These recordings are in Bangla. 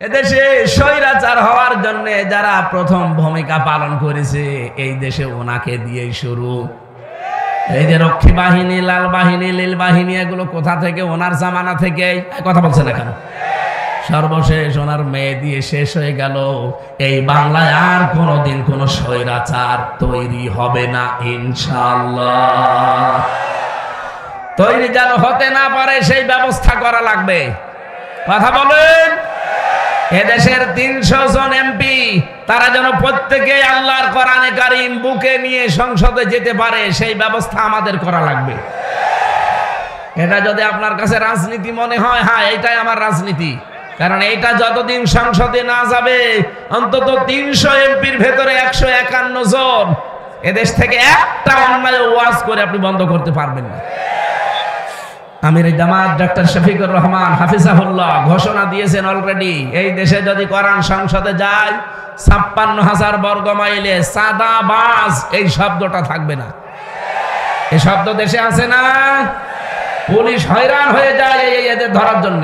এদেশে স্বৈরাচার হওয়ার জন্য যারা প্রথম ভূমিকা পালন করেছে এই দেশে ওনাকে দিয়েই শুরু। এই যে রক্ষী বাহিনী, লাল বাহিনী, নীল বাহিনী, এগুলো কোথা থেকে? ওনার জামানা থেকে। কথা বলছে না কেন? সর্বশেষ ওনার মেয়ে দিয়ে শেষ হয়ে গেল। এই বাংলায় আর কোনোদিন কোন স্বৈরাচার তৈরি হবে না ইনশাআল্লাহ। তৈরি যেন হতে না পারে সেই ব্যবস্থা করা লাগবে। কথা বলেন। এদেশের ৩০০ জন এমপি তারা যেন প্রত্যেকে আল্লাহর কোরআনে কারীম বুকে নিয়ে সংসদে যেতে পারে সেই ব্যবস্থা আমাদের করা লাগবে। এটা যদি আপনার কাছে রাজনীতি মনে হয়, হ্যাঁ এইটাই আমার রাজনীতি, কারণ এইটা যতদিন সংসদে না যাবে অন্তত ৩০০ এমপির ভেতরে ১৫১ জন এদেশ থেকে একটা অন্যায় ওয়াজ করে আপনি বন্ধ করতে পারবেন না। আমির জামাত ডক্টর শফিকুর রহমান হাফিজাহুল্লাহ ঘোষণা দিয়েছেন অলরেডি, এই দেশে যদি কোরআন সংসদে যায় ৫৬,০০০ বর্গ মাইলে চাঁদাবাজ এই শব্দটা থাকবে না। এই শব্দ দেশে আছে না? পুলিশ হয়রান হয়ে যায় এদের ধরার জন্য।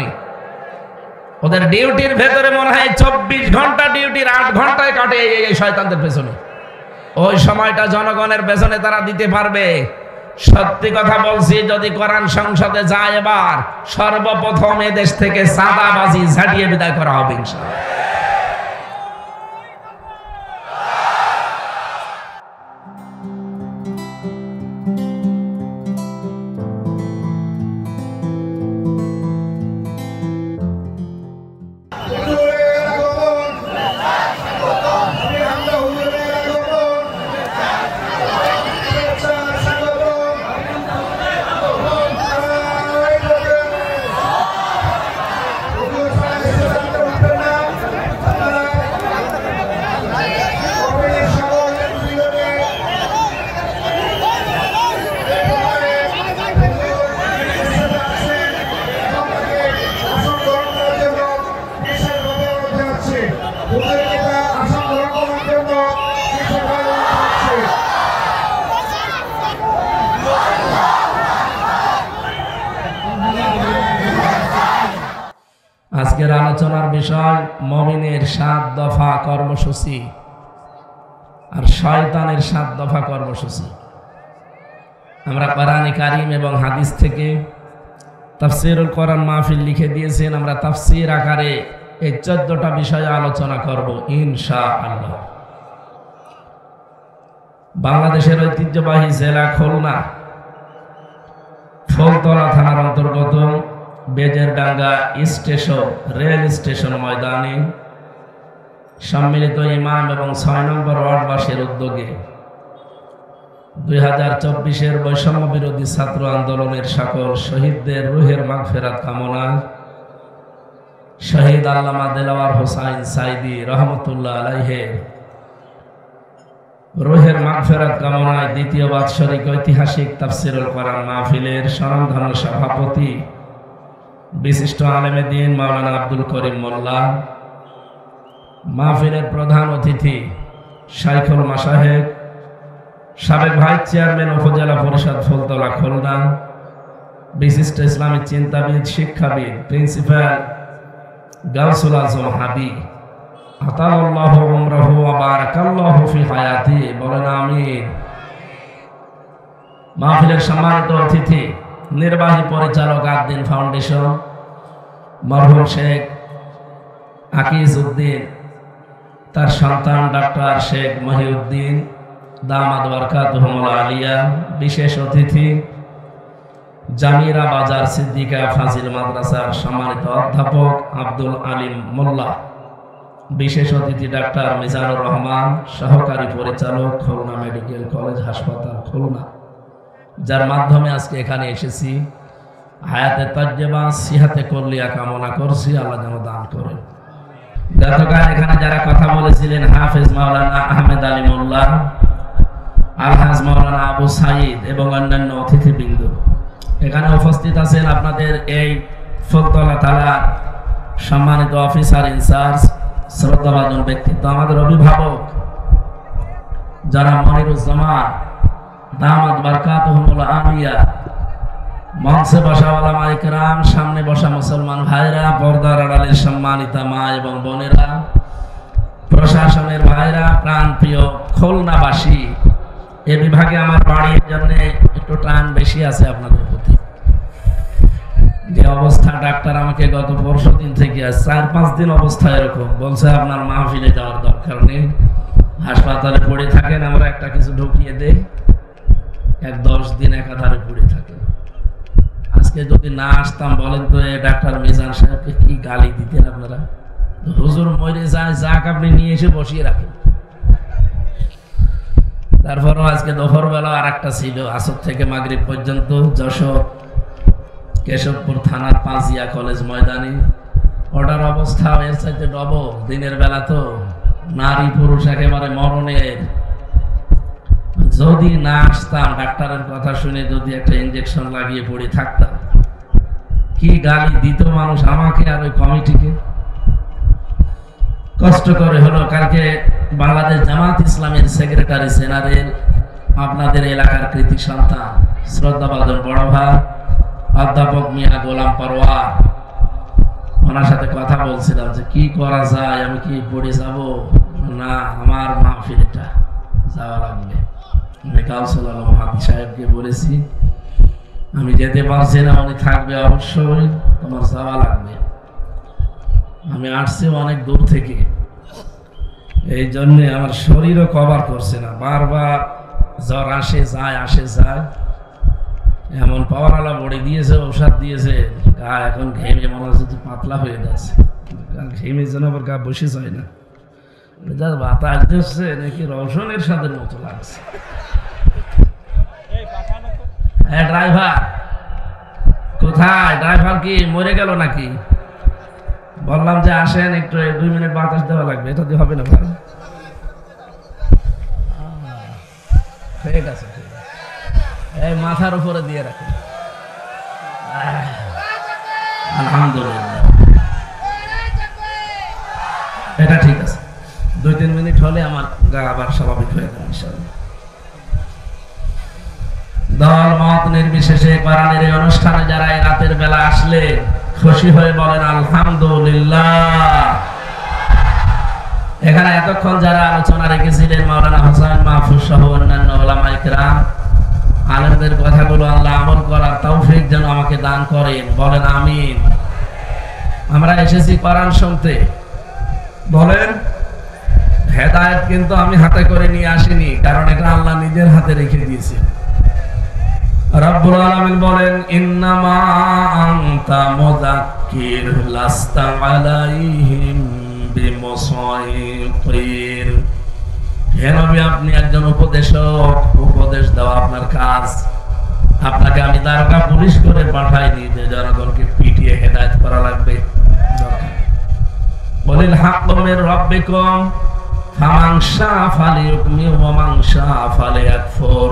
ওদের ডিউটির ভেতরে মনে হয় ২৪ ঘন্টা ডিউটির ৮ ঘন্টায় কাটে এই শয়তানদের পেছনে। ওই সময়টা জনগণের পেছনে তারা দিতে পারবে। সত্যি কথা বলছি, যদি কোরআন সংসদে যায় এবার সর্বপ্রথম এদেশ থেকে চাঁদাবাজি ঝাঁটিয়ে বিদায় করা হবে ইনশাআল্লাহ। আজকের আলোচনার বিষয় মুমিনের ৭ দফা কর্মসূচি আর শয়তানের ৭ দফা কর্মসূচি। আমরা কোরআনে কারীম এবং হাদিস থেকে তাফসীরুল কোরআন মাহফিল লিখে দিয়েছেন। আমরা তাফসীর আকারে এই ১৪টা বিষয়ে আলোচনা করব ইনশাআল্লাহ। বাংলাদেশের ঐতিহ্যবাহী জেলা খুলনা ফুলতলা থানার অন্তর্গত বেজেরডাঙ্গা স্টেশন রেল স্টেশন ময়দানে সম্মিলিত ইমাম এবং ৬ নম্বর ওয়ার্ডবাসীর উদ্যোগে ২০২৪-এর বৈষম্য বিরোধী ছাত্র আন্দোলনের সকল শহীদদের রুহের মাগফিরাত কামনা, শহীদ আল্লামা দেলাওয়ার হোসাইন সাইদি রহমতুল্লাহ আলাইহির রুহের মাগফিরাত কামনায় দ্বিতীয় বাৎসরিক ঐতিহাসিক তাফসীরুল কোরআন মাহফিলের স্বনামধন্য সভাপতি বিশিষ্ট আলেমে দ্বীন মাওলানা আব্দুল করিম মোল্লা, মাহফিলের প্রধান অতিথি শাইখুল মাশায়েখ, সাবেক ভাইস চেয়ারম্যান উপজেলা পরিষদ ফুলতলা খুলনা, বিশিষ্ট ইসলামিক চিন্তাবিদ, শিক্ষাবিদ, প্রিন্সিপাল গাউসুল আজম হাবি আতালাল্লাহু উমরাহু ওয়া বারাকাল্লাহু ফি হায়াতি, বলেন আমিন। মাহফিলের সম্মানিত অতিথি নির্বাহী পরিচালক আদ্দিন ফাউন্ডেশন মরহুম শেখ আকিজ উদ্দিন, তার সন্তান ডক্টর শেখ মহিউদ্দিন দামাদ বারকাতুহুমুল আলিয়া, বিশেষ অতিথি জামিরা বাজার সিদ্দিকা ফাজিল মাদ্রাসার সম্মানিত অধ্যাপক আব্দুল আলিম মোল্লা, বিশেষ অতিথি ডাক্তার মিজানুর রহমান, সহকারী পরিচালক খুলনা মেডিকেল কলেজ হাসপাতাল খুলনা, যার মাধ্যমে আজকে এখানে এসেছি। হায়াতে তাজ্জেবা সিহাতে কল্লিয়া কামনা করছি, আল্লাহ যেন দান করেন। গতকাল এখানে যারা কথা বলেছিলেন হাফেজ মাওলানা আহমেদ আলী মোল্লা, আলহাজ মাওলানা আবু সাইদ এবং অন্যান্য অতিথিবৃন্দ এখানে উপস্থিত আছেন। আপনাদের এই ফুলতলা থানার সম্মানিত অফিসার ইনচার্জ, শ্রদ্ধাভাজন ব্যক্তিত্ব, আমাদের অভিভাবক যারা মনিরুজ্জামান দামাদ বারকাতুহুমুল আলিয়া, মঞ্চে বসা ওলামায়ে কেরাম, সামনে বসা মুসলমান ভাইরা, পর্দার আড়ালের সম্মানিতা মা এবং বোনেরা, প্রশাসনের ভাইরা, প্রাণপ্রিয় খুলনাবাসী, এ বিভাগে আমার বাড়ির জন্য একটু টান বেশি আছে আপনাদের প্রতি। যে অবস্থা, ডাক্তার আমাকে গত পরশুদিন থেকে 4-5 দিন অবস্থা এরকম বলছে, আপনার মাহফিলে যাওয়ার দরকার নেই, হাসপাতালে পড়ে থাকেন, আমরা একটা কিছু ঢুকিয়ে দেই, 10 দিন একাধারে পড়ে থাকেন। আজকে যদি না আসতাম, বলেন তো ডাক্তার মিজান সাহেবকে কি গালি দিতেন আপনারা? হুজুর মরে যায়, যাক আপনি নিয়ে এসে বসিয়ে রাখেন। তারপরও আজকে দুপুর বেলা আর একটা ছিল, আসর থেকে মাগরিব পর্যন্ত যশোর কেশবপুর থানার পাঁচিয়া কলেজ ময়দানে। ওটার অবস্থা এর চাইতে ডবল। দিনের বেলা তো নারী পুরুষ একেবারে মরণের। যদি না আসতাম, ডাক্তারের কথা শুনে যদি একটা ইনজেকশন লাগিয়ে পড়ে থাকতাম, কি গালি দিত মানুষ আমাকে আর ওই কমিটিকে। কষ্ট করে হলো কালকে বাংলাদেশ জামাত ইসলামের সেক্রেটারি জেনারেল, আপনাদের এলাকার কৃতি সন্তান, শ্রদ্ধাভাজন বড় ভাই অধ্যাপক মিয়া গোলাম পরোয়ার, ওনার সাথে কথা বলছিলাম যে কি করা যায়, আমি কি পড়ে যাব না, আমার মাহফিলটা যাওয়া লাগবে। আমি কাউসার আলম হাদি সাহেবকে বলেছি, আমি যেতে পারছি না, উনি থাকবে অবশ্যই, তোমার যাওয়া লাগবে। আমি আসছি অনেক দূর থেকে, এই জন্য আমার শরীরও কভার করছে না, বারবার জ্বর আসে যায় আসে যায়। এমন পাওয়ারওয়ালা বড়ি দিয়েছে, ঔষধ দিয়েছে, গা এখন ঘেমে মনে হচ্ছে পাতলা হয়ে যাচ্ছে। ঘেমে যেন আবার গা বসে যায় না, যা বাতাস দিচ্ছে নাকি রওশনের সাথে মতো লাগছে। হ্যাঁ ড্রাইভার কোথায়? ড্রাইভার কি মরে গেল নাকি? বললাম যে আসেন একটু, 2 মিনিট বাতাস দেওয়া লাগবে। এটা দিয়ে হবে না ভাই? ঠিক আছে, ঠিক আছে, এই মাথার উপরে দিয়ে রাখুন। আলহামদুলিল্লাহ, এটা ঠিক আছে। 2-3 মিনিট হলে আমার গা আবার স্বাভাবিক হয়ে যাবে ইনশাআল্লাহ। দল মত নির্বিশেষে কোরআনের এই অনুষ্ঠানে যারা এই রাতের বেলা আসলে খুশি হয়ে বলেন আলহামদুলিল্লাহ। এখানে এতক্ষণ যারা আলোচনা রেখেছিলেন, মাওলানা হোসেন মাহফুজ সহ অন্যান্য উলামায়ে কেরাম, আলেমদের কথাগুলো আল্লাহ আমল করার তৌফিক যেন আমাকে দান করেন, বলেন আমিন। আমরা এসেছি কোরআন শুনতে, বলেন হেদায়েত কিন্তু আমি হাতে করে নিয়ে আসিনি, কারণ এটা আল্লাহ নিজের হাতে রেখে দিয়েছে। রব্বুল আলামিন বলেন ইন্নামা আনতা মুযাক্কির লাস্তা আলাইহিম বিমুসাইতির। হে নবী, আপনি একজন উপদেশক, উপদেশ দেওয়া আপনার কাজ। আপনাকে আমি দারোগা পুলিশ করে পাঠাইনি যে জনগণকে পিটিয়ে হেদায়েত করা লাগবে। বলিল হাক্কু মির রাব্বিকুম ফামান শাআ ফালিউমিন ওয়া মান শাআ ফালিয়াকফুর।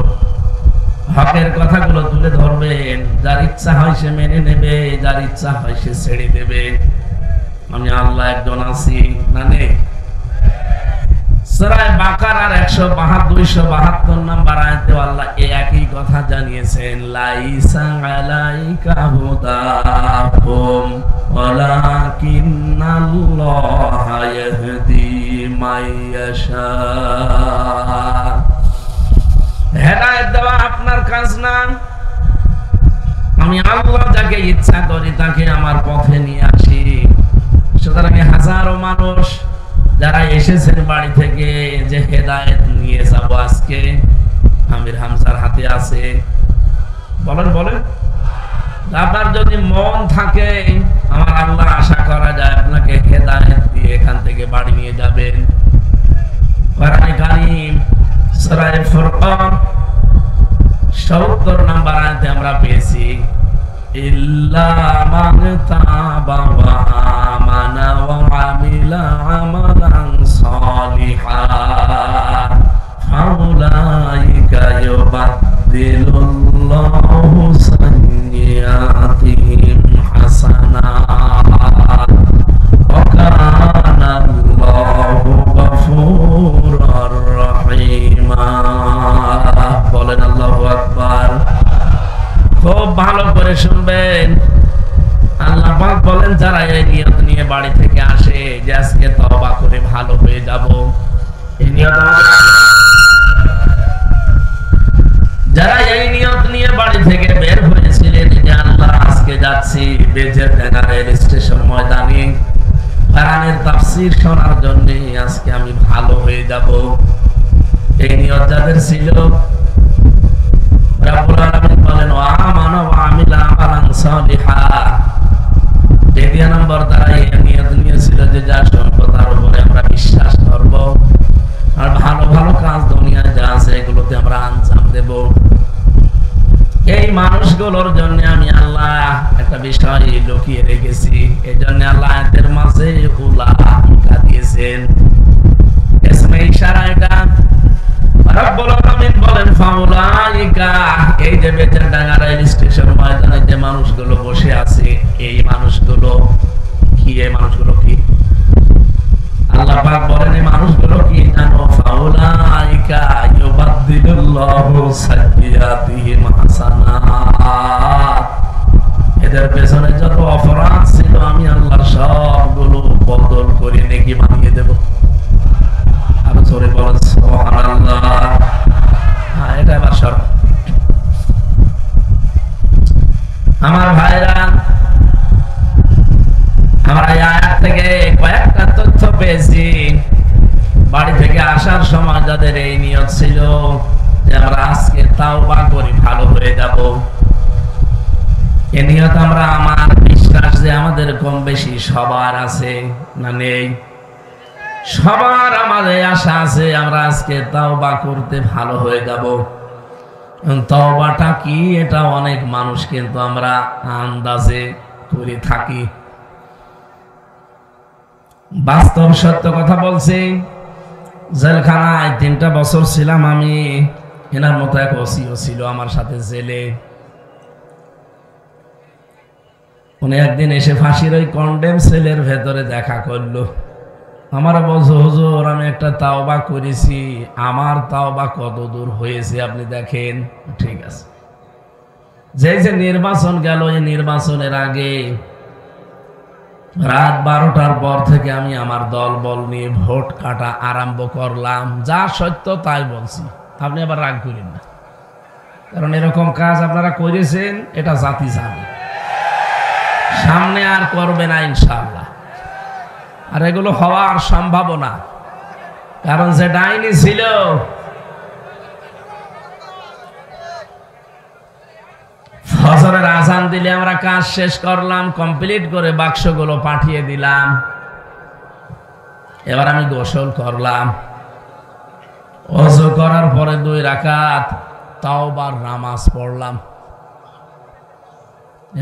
হকের কথাগুলো তুলে ধরবেন, যার ইচ্ছা হয় সে মেনে নেবে, যার ইচ্ছা হয় সে ছেড়ে দেবে। আমি আল্লাহ একজন আছি না নেই? সূরা বাকারার 172 নম্বর আয়াতে আল্লাহ এই একই কথা জানিয়েছেন, লাইসা আলাইকা হুদাহুম ওয়ালাকিন্নাল্লাহা ইয়াহদি মাইয়াশা। হেদায়েত দেওয়া আপনার কাজ না, আমি আল্লাহ যাকে ইচ্ছা করি তাকে আমার পথে নিয়ে আসি। সুতরাং হাজারো মানুষ যারা এসেছেন বাড়ি থেকে, যে হেদায়েত নিয়ে যাব আজকে, আমির হামজার হাতে আছে। বলেন বলেন, আপনার যদি মন থাকে, আমার আল্লাহ আশা করা যায় আপনাকে হেদায়েত দিয়ে এখান থেকে বাড়ি নিয়ে যাবেন। কোরআনে কারীম সূরা ফুরকান ৭০ নম্বর আয়াতে আমরা পেয়েছি, ইল্লা মান তাবা ওয়া আমানা ওয়া আমিলা আমালান সালিহান ফাউলাইকা ইউবাদদিলুল্লাহু সাইয়্যাতিহিম হাসানাত ওয়া কানা আল্লাহু গফুরুর রহিমা। বলেন আল্লাহু আকবার। খুব ভালো করে আজকে তওবা করে ভালো হয়ে যাব। এই নিয়ত যারা এই নিয়ত নিয়ে বাড়ি থেকে বের হয়েছিলেন যে আল্লাহ আজকে যাচ্ছি বেজের রেল স্টেশন ময়দানে কোরআনের তাফসীর শোনার জন্য, আজকে আমি ভালো হয়ে যাব, এই নিয়ত যাদের ছিল রব্বুল আলামিন বলেন ওয়া আমানা ওয়া আমিলা আমালান সালিহা, দ্বিতীয় নম্বর তারা এই নিয়ত নিয়েছিল যে যা শুনবো তার উপরে আমরা বিশ্বাস করব আর ভালো ভালো কাজ দুনিয়ায় যা আছে এগুলোতে আমরা আঞ্জাম দেব। এই মানুষগুলোর জন্য আমি আল্লাহ একটা বিষয় লুকিয়ে রেখেছি, এই জন্য আল্লাহ আয়াতের মাঝে উলাইকা দিয়েছেন, ইসমে ইশারা। এটা রব্বুল আলামিন বলেন ফাউলাইকা, এই যে বেচারডাঙ্গা রেল স্টেশন ময়দানে যে মানুষগুলো বসে আছে এই মানুষগুলো কি? এই মানুষগুলো কি? আল্লাহ পাক বলেন এই মানুষগুলো কি জানো? ফাউলাইকা ইউবাদদিলুল্লাহু সাইয়্যাতিহিম হাসানাত, এদের পেছনে যত অপরাধ ছিল আমি আল্লাহ সবগুলো বদল করে নেকি বানিয়ে দেব। আর জোরে বলেন সুবহানাল্লাহ। হ্যাঁ, এটা এবার সর। আমার ভাইরা, আমরা এই আয়াত থেকে কয়েকটা তথ্য পেয়েছি। বাড়ি থেকে আসার সময় যাদের এই নিয়ত ছিল যে আমরা আজকে তাওবা করে ভালো হয়ে যাব, এই নিয়ত আমরা, আমার বিশ্বাস যে আমাদের কম বেশি সবার আছে না নেই? সবার আমাদের আশা আছে আমরা আজকে তাওবা করতে ভালো হয়ে যাব। তাওবাটা কি এটা অনেক মানুষ কিন্তু আমরা আন্দাজে করে থাকি। বাস্তব সত্য কথা বলছি, জেলখানায় 3টা বছর ছিলাম আমি, এনার মতো এক ওসিও ছিল আমার সাথে জেলে। উনি একদিন এসে ফাঁসির ওই কন্ডেম সেলের ভেতরে দেখা করলো। আমার বলছে হুজুর আমি একটা তাওবা করেছি, আমার তাওবা কত দূর হয়েছে আপনি দেখেন। ঠিক আছে, যে নির্বাচন গেল, এই নির্বাচনের আগে রাত 12টার পর থেকে আমি আমার দল বল নিয়ে ভোট কাটা আরম্ভ করলাম। যা সত্য তাই বলছি, আপনি আবার রাগ করেন না, কারণ এরকম কাজ আপনারা করেছেন এটা জাতি জানে, সামনে আর করবে না ইনশাআল্লাহ। আর এগুলো হওয়ার সম্ভাবনা, কারণ যে ডাইনি ছিল ফজরের আজান দিলে আমরা কাজ শেষ করলাম, কমপ্লিট করে বাক্সগুলো পাঠিয়ে দিলাম। এবার আমি গোসল করলাম, ওযু করার পরে 2 রাকাত তাওবার নামাজ পড়লাম।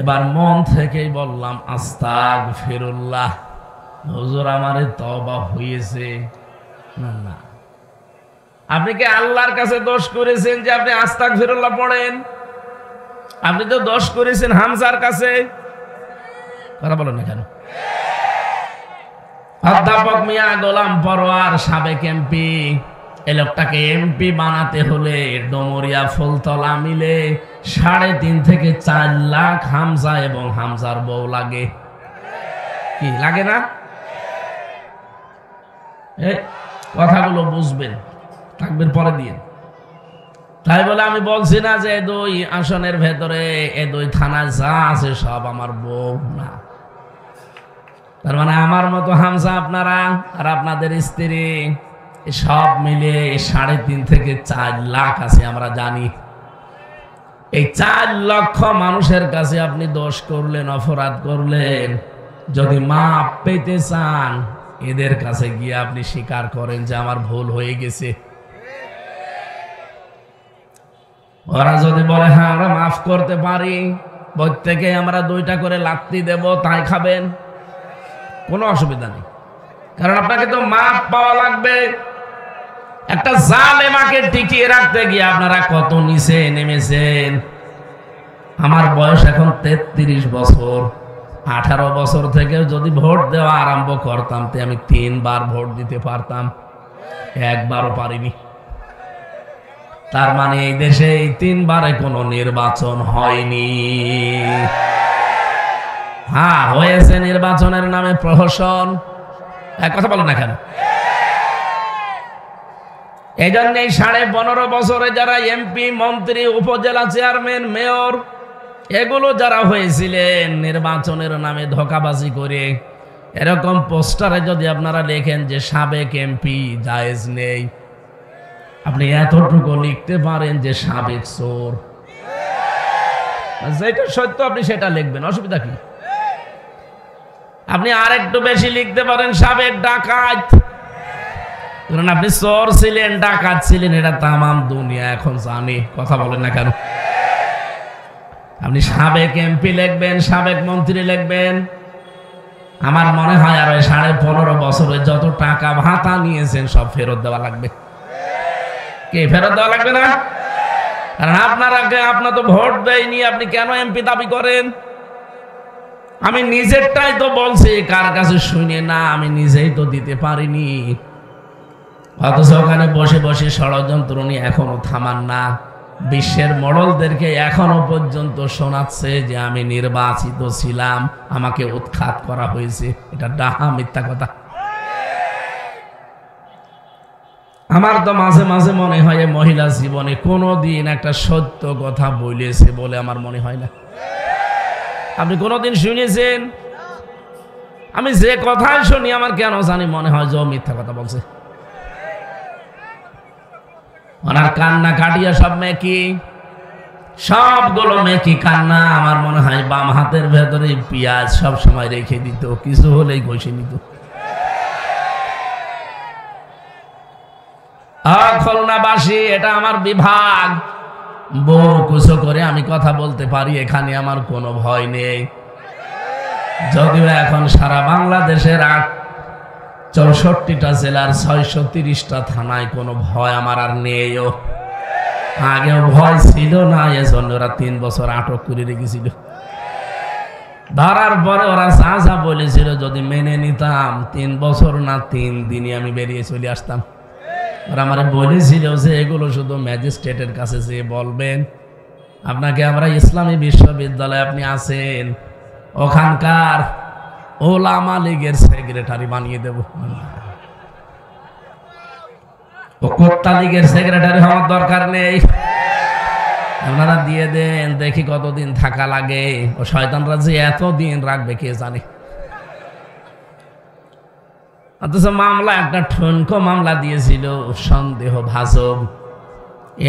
এবার মন থেকেই বললাম আস্তাগফিরুল্লাহ, হুজুর আমারে তওবা হয়েছে। না, আপনি কি আল্লাহর কাছে দোষ করেছেন যে আপনি আস্তাগফিরুল্লাহ পড়েন? আপনি তো দোষ করেছেন হামজার কাছে। কথা বলেন না কেন? অধ্যাপক মিয়া গোলাম পরোয়ার সাবেক এমপি, এই লোকটাকে এমপি বানাতে হলে ডোমরিয়া ফুলতলা মিলে 3.5 থেকে 4 লাখ হামজা এবং হামজার বউ লাগে। কি লাগে না? এই কথাগুলো বুঝবেন, থাকবেন পরে দিয়ে। তাই বলে আমি বলছি না যে 2 আসনের ভেতরে 2 থানায় যা আছে সব আমার বউ না। তার মানে আমার মতো হামজা আপনারা আর আপনাদের স্ত্রী সব মিলে 3.5 থেকে 4 লাখ আছে আমরা জানি। এই 4 লক্ষ মানুষের কাছে আপনি দোষ করলেন, অপরাধ করলেন, যদি মাপ পেতে চান এদের কাছে গিয়ে আপনি স্বীকার করেন যে আমার ভুল হয়ে গেছে। ওরা যদি বলে হ্যাঁ আমরা মাফ করতে পারি, প্রত্যেকে আমরা 2টা করে লাত্তি দেব, তাই খাবেন, কোনো অসুবিধা নেই। কারণ আপনাকে তো মাপ পাওয়া লাগবে। একটা জালেমাকে টিকিয়ে রাখতে গিয়ে আপনারা কত নিচে নেমেছেন। আমার বয়স এখন 33 বছর। 18 বছর থেকে যদি ভোট দেওয়া আরম্ভ করতাম তে আমি 3 বার ভোট দিতে পারতাম, একবারও পারিনি। তার মানে এই দেশে এই 3 বারে কোনো নির্বাচন হয়নি। হ্যাঁ হয়েছে, নির্বাচনের নামে প্রহসন। কথা বলো না কেন? এই জন্যই 15.5 বছরে যারা এমপি, মন্ত্রী, উপজেলা চেয়ারম্যান, মেয়র এগুলো যারা হয়েছিলেন নির্বাচনের নামে ধোঁকাবাজি করে, এরকম পোস্টারে যদি আপনারা লেখেন যে সাবেক এমপি জায়েজ নেই, আপনি এতটুকু লিখতে পারেন যে সাবেক চোর। যেটা সত্য আপনি সেটা লিখবেন, অসুবিধা কি? আপনি আরেকটু বেশি লিখতে পারেন সাবেক ডাকাত, কারণ আপনি চোর ছিলেন, ডাকাত ছিলেন, এটা তামাম দুনিয়া এখন জানে। কথা বলেন না কেন? আপনি সাবেক এমপি লিখবেন, সাবেক মন্ত্রী লিখবেন। আমার মনে হয় আর 15.5 বছরে যত টাকা ভাতা নিয়েছেন সব ফেরত দেওয়া লাগবে। কে ফেরত দেওয়া লাগবে না? কারণ আপনার তো ভোট দেয়নি, আপনি কেন এমপি দাবি করেন? আমি নিজেরটাই তো বলছি, কার কাছে শুনে না, আমি নিজেই তো দিতে পারিনি। অথচ ওখানে বসে বসে ষড়যন্ত্র নিয়ে এখনো থামান না। বিশ্বের মডলদেরকে এখনো পর্যন্ত শোনাচ্ছে যে আমি নির্বাচিত ছিলাম, আমাকে উৎখাত করা হয়েছে। এটা ডাহা মিথ্যা কথা। আমার তো মাঝে মাঝে মনে হয় মহিলা জীবনে কোনোদিন একটা সত্য কথা বলেছে বলে আমার মনে হয় না। আপনি কোনোদিন শুনেছেন? আমি যে কথাই শুনি আমার কেন জানি মনে হয় যে মিথ্যা কথা বলছে। ওনার কান্না কাটিয়া সব মেকি, সবগুলো মেকি কান্না। আমার মনে হয় বাম হাতের ভেতরে পেঁয়াজ সব সময় রেখে দিত, কিছু হলেই ঘষে নিত। খুলনাবাসী, এটা আমার বিভাগ, বউ কুচো করে আমি কথা বলতে পারি, এখানে আমার কোনো ভয় নেই। যদিও এখন সারা বাংলাদেশের 64টা জেলার 630টা থানায় কোনো ভয় আমার আর নেইও। আগেও ভয় ছিল না, এজন্য ওরা 3 বছর আটক করে রেখেছিল। ধরার পরে ওরা যা বলেছিল যদি মেনে নিতাম 3 বছর না 3 দিনই আমি বেরিয়ে চলে আসতাম। ওরা আমার বলেছিল যে এগুলো শুধু ম্যাজিস্ট্রেটের কাছে যেয়ে বলবেন, আপনাকে আমরা ইসলামী বিশ্ববিদ্যালয়ে আপনি আছেন, ওখানকার ওলামা লীগের সেক্রেটারি বানিয়ে দেব। ও কোত্তা লীগের সেক্রেটারি হওয়ার দরকার নেই, আপনারা দিয়ে দেন, দেখি কতদিন থাকা লাগে। ও শয়তানরা যে এতদিন রাখবে কে জানে। অথচ মামলা একটা ঠনকো মামলা দিয়েছিল সন্দেহ ভাজক।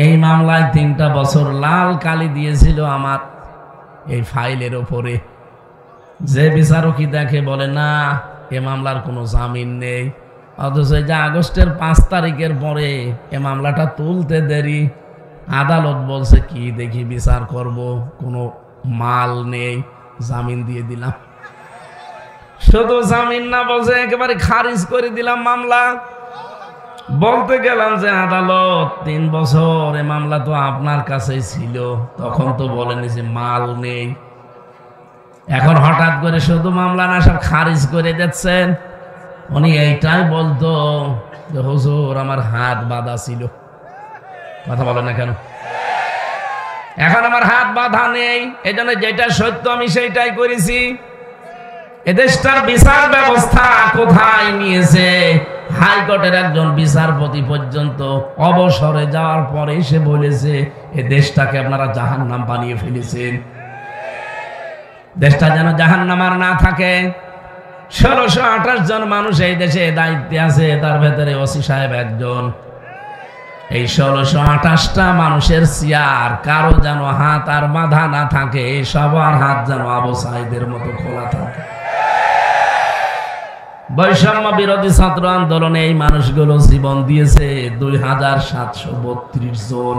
এই মামলায় 3টা বছর লাল কালি দিয়েছিল আমার এই ফাইলের ওপরে। যে বিচারকই দেখে বলে না এ মামলার কোনো জামিন নেই। অথচ যে আগস্টের 5 তারিখের পরে এ মামলাটা তুলতে দেরি, আদালত বলছে কি দেখি বিচার করব, কোনো মাল নেই, জামিন দিয়ে দিলাম। শুধু জামিন না, বলছে একেবারে খারিজ করে দিলাম মামলা। বলতে গেলাম যে আদালত 3 বছর এ মামলা তো আপনার কাছেই ছিল, তখন তো বলেনি যে মাল নেই। এখন হঠাৎ করে শুধু মামলা না সব খারিজ করে দিচ্ছেন। উনি এইটাই বলতো যে হুজুর আমার হাত বাঁধা ছিল। কথা বলে না কেন? এখন আমার হাত বাঁধা নেই, এই জন্য যেটা সত্য আমি সেইটাই করেছি। এদেশটার বিচার ব্যবস্থা কোথায় নিয়েছে? হাইকোর্টের একজন বিচারপতি পর্যন্ত অবসরে যাওয়ার পরে সে বলেছে এ দেশটাকে আপনারা জাহান্নাম বানিয়ে ফেলেছেন। দেশটা যেন জাহান্নাম আর না থাকে। 1628 জন মানুষ এই দেশে দায়িত্বে আছে, তার ভেতরে ওসি সাহেব একজন। এই 1628টা মানুষের চেয়ার কারো যেন হাত আর বাঁধা না থাকে, সবার হাত যেন আবু সাঈদের মতো খোলা থাকে। বৈষম্য বিরোধী ছাত্র আন্দোলনে এই মানুষগুলো জীবন দিয়েছে 2732 জন।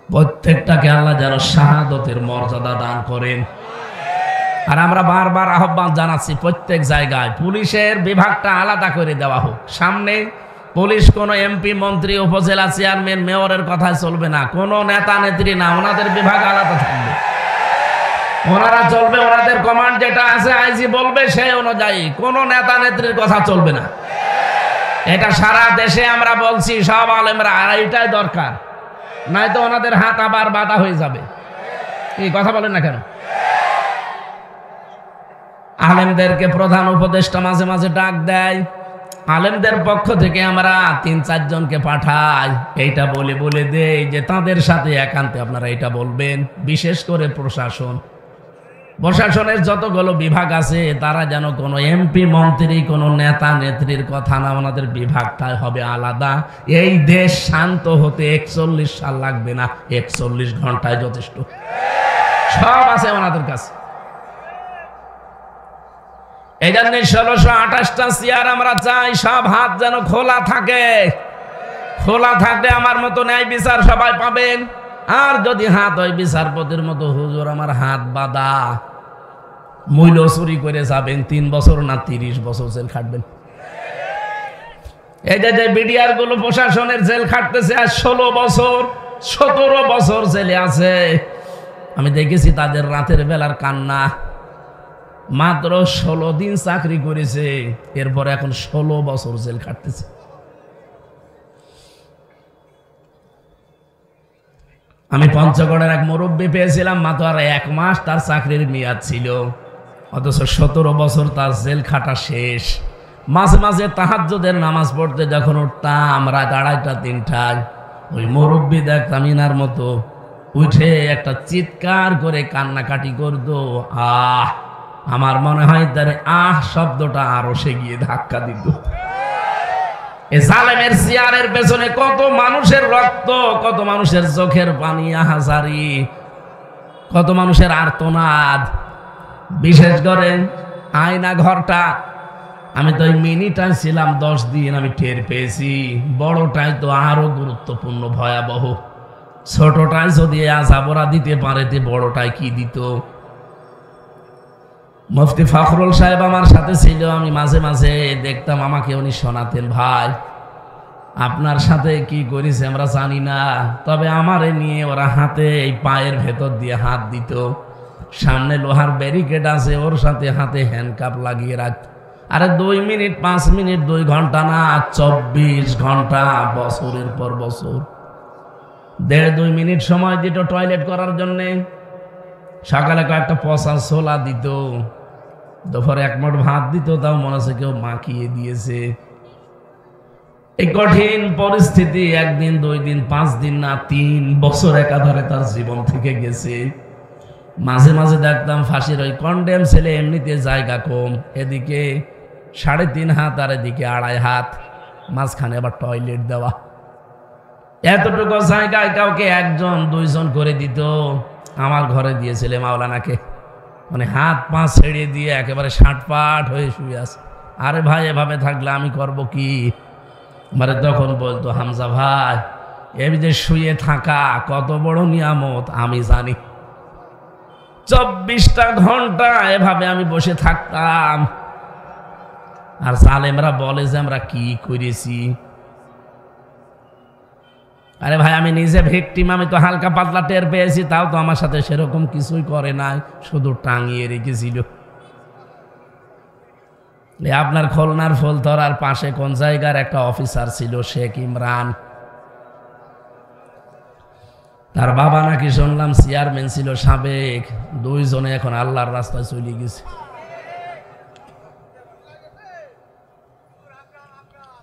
প্রত্যেকটাকে আল্লাহ যেন শাহাদতের মর্যাদা দান করেন। আর আমরা বারবার আহ্বান জানাচ্ছি প্রত্যেক জায়গায় পুলিশের বিভাগটা আলাদা করে দেওয়া হোক। সামনে পুলিশ কোনো এমপি, মন্ত্রী, উপজেলা চেয়ারম্যান, মেয়রের কথায় চলবে না, কোনো নেতা নেত্রী না, ওনাদের বিভাগ আলাদা থাকবে। ওনারা চলবে, ওনাদের কমান্ড যেটা আছে আইজি বলবে সেই অনুযায়ী, কোনো নেতা নেত্রীর কথা চলবে না। এটা সারা দেশে আমরা বলছি, সব আলেমরা, আর এটাই দরকার, নয়তো ওনাদের হাত আবার বাঁধা হয়ে যাবে। এই কথা বলেন না কেন? আলেমদেরকে প্রধান উপদেষ্টা মাঝে মাঝে ডাক দেয়, আলেমদের পক্ষ থেকে আমরা ৩-৪ জনকে পাঠাই, এইটা বলে বলে দেই যে তাদের সাথে একান্তে আপনারা এটা বলবেন। বিশেষ করে প্রশাসনের যতগুলো বিভাগ আছে তারা যেন কোনো এমপি মন্ত্রী কোনো নেতা নেত্রীর কথা না, ওনাদের বিভাগটাই হবে আলাদা। এই দেশ শান্ত হতে ৪১ সাল লাগবে না, ৪১ ঘন্টায় যথেষ্ট। সব আছে ওনাদের কাছে। এই জন্য ১৬২৮টা চেয়ার আমরা চাই, সব হাত যেন খোলা থাকে। খোলা থাকলে আমার মতো ন্যায় বিচার সবাই পাবেন। আর যদি হাত ওই বিচারপতির মতো, হুজুর আমার হাত বাঁধা, মূল্য চুরি করে যাবেন, ৩ বছর না ৩০ বছর জেল খাটবেন। এই যে বিডিআর গুলো প্রশাসনের জেল খাটতেছে আর ১৬ বছর ১৭ বছর জেলে আছে। আমি দেখেছি তাদের রাতের বেলার কান্না। মাত্র ১৬ দিন চাকরি করেছে, এরপর এখন ১৬ বছর জেল খাটতেছে। আমি পঞ্চগড়ের এক মুরব্বী পেয়েছিলাম, মাত্র আর ১ মাস তার চাকরির মেয়াদ ছিল, অথচ ১৭ বছর তার জেল খাটা শেষ। মাঝে মাঝে তাহাজ্জুদের নামাজ পড়তে যখন উঠতাম রাত ২:৩০-৩টায়, ওই মুরব্বী দেখতাম ইনার মতো উঠে একটা চিৎকার করে কান্নাকাটি করতো। আমার মনে হয় তার শব্দটা আরো সে গিয়ে ধাক্কা দিত। এই জালেমের চেয়ারের পেছনে কত মানুষের রক্ত, কত মানুষের চোখের পানি, আহাজারি, কত মানুষের আর্তনাদ। বিশেষ করে আয়না ঘরটা, আমি তো ওই মিনিটায় ছিলাম 10 দিন, আমি টের পেয়েছি। বড়টাই তো আরো গুরুত্বপূর্ণ, ভয়াবহ। ছোটটাই যদি আজাবরা দিতে পারে, বড়টাই কি দিত। মুফতি ফখরুল সাহেব আমার সাথে ছিল, আমি মাঝে মাঝে দেখতাম, আমাকে উনি শোনাতেন, ভাই আপনার সাথে কি করেছে আমরা জানি না, তবে আমারে নিয়ে ওরা হাতে এই পায়ের ভেতর দিয়ে হাত দিত। সামনে লোহার ব্যারিকেড আছে, ওর সাথে হাতে হ্যান্ডকাপ লাগিয়ে রাখত। আরে 2 মিনিট 5 মিনিট 2 ঘন্টা না, 24 ঘন্টা, বছরের পর বছর। 1.5-2 মিনিট সময় দিত টয়লেট করার জন্যে। সকালে কয়েকটা পচা ছোলা দিত, দুপুরে 1 মুঠ ভাত দিত, তাও মনে হচ্ছে কেউ মাখিয়ে দিয়েছে। এই কঠিন পরিস্থিতি 1 দিন 2 দিন 5 দিন না 3 বছর একাধারে তার জীবন থেকে গেছে। মাঝে মাঝে দেখতাম ফাঁসির ওই কন্ডেম ছেলে, এমনিতে জায়গা কম, এদিকে 3.5 হাত আর এদিকে 2.5 হাত, মাঝখানে আবার টয়লেট দেওয়া। এতটুকু জায়গায় কাউকে 1জন 2জন করে দিত। আমার ঘরে দিয়েছিলে মাওলানাকে, মানে হাত পা ছেড়ে দিয়ে একেবারে ষাটপাট হয়ে শুয়ে আছে। আরে ভাই এভাবে থাকলে আমি করব কি? মানে তখন বলতো, হামজা ভাই এই যে শুয়ে থাকা কত বড় নিয়ামত আমি জানি। 24টা ঘন্টা এভাবে আমি বসে থাকতাম। আর জালেমরা বলে যে আমরা কি করেছি। আরে ভাই আমি নিজে ভিকটিম, আমি তো হালকা পাতলা টের পেয়েছি, তাও তো আমার সাথে সেরকম কিছুই করে নাই, শুধু টাঙিয়ে রেখেছিল। আপনার খুলনার ফুলতরার পাশে কোন জায়গার একটা অফিসার ছিল, শেখ ইমরান, তার বাবা নাকি শুনলাম চেয়ারম্যান ছিল সাবেক। 2 জনে এখন আল্লাহর রাস্তায় চলে গেছে।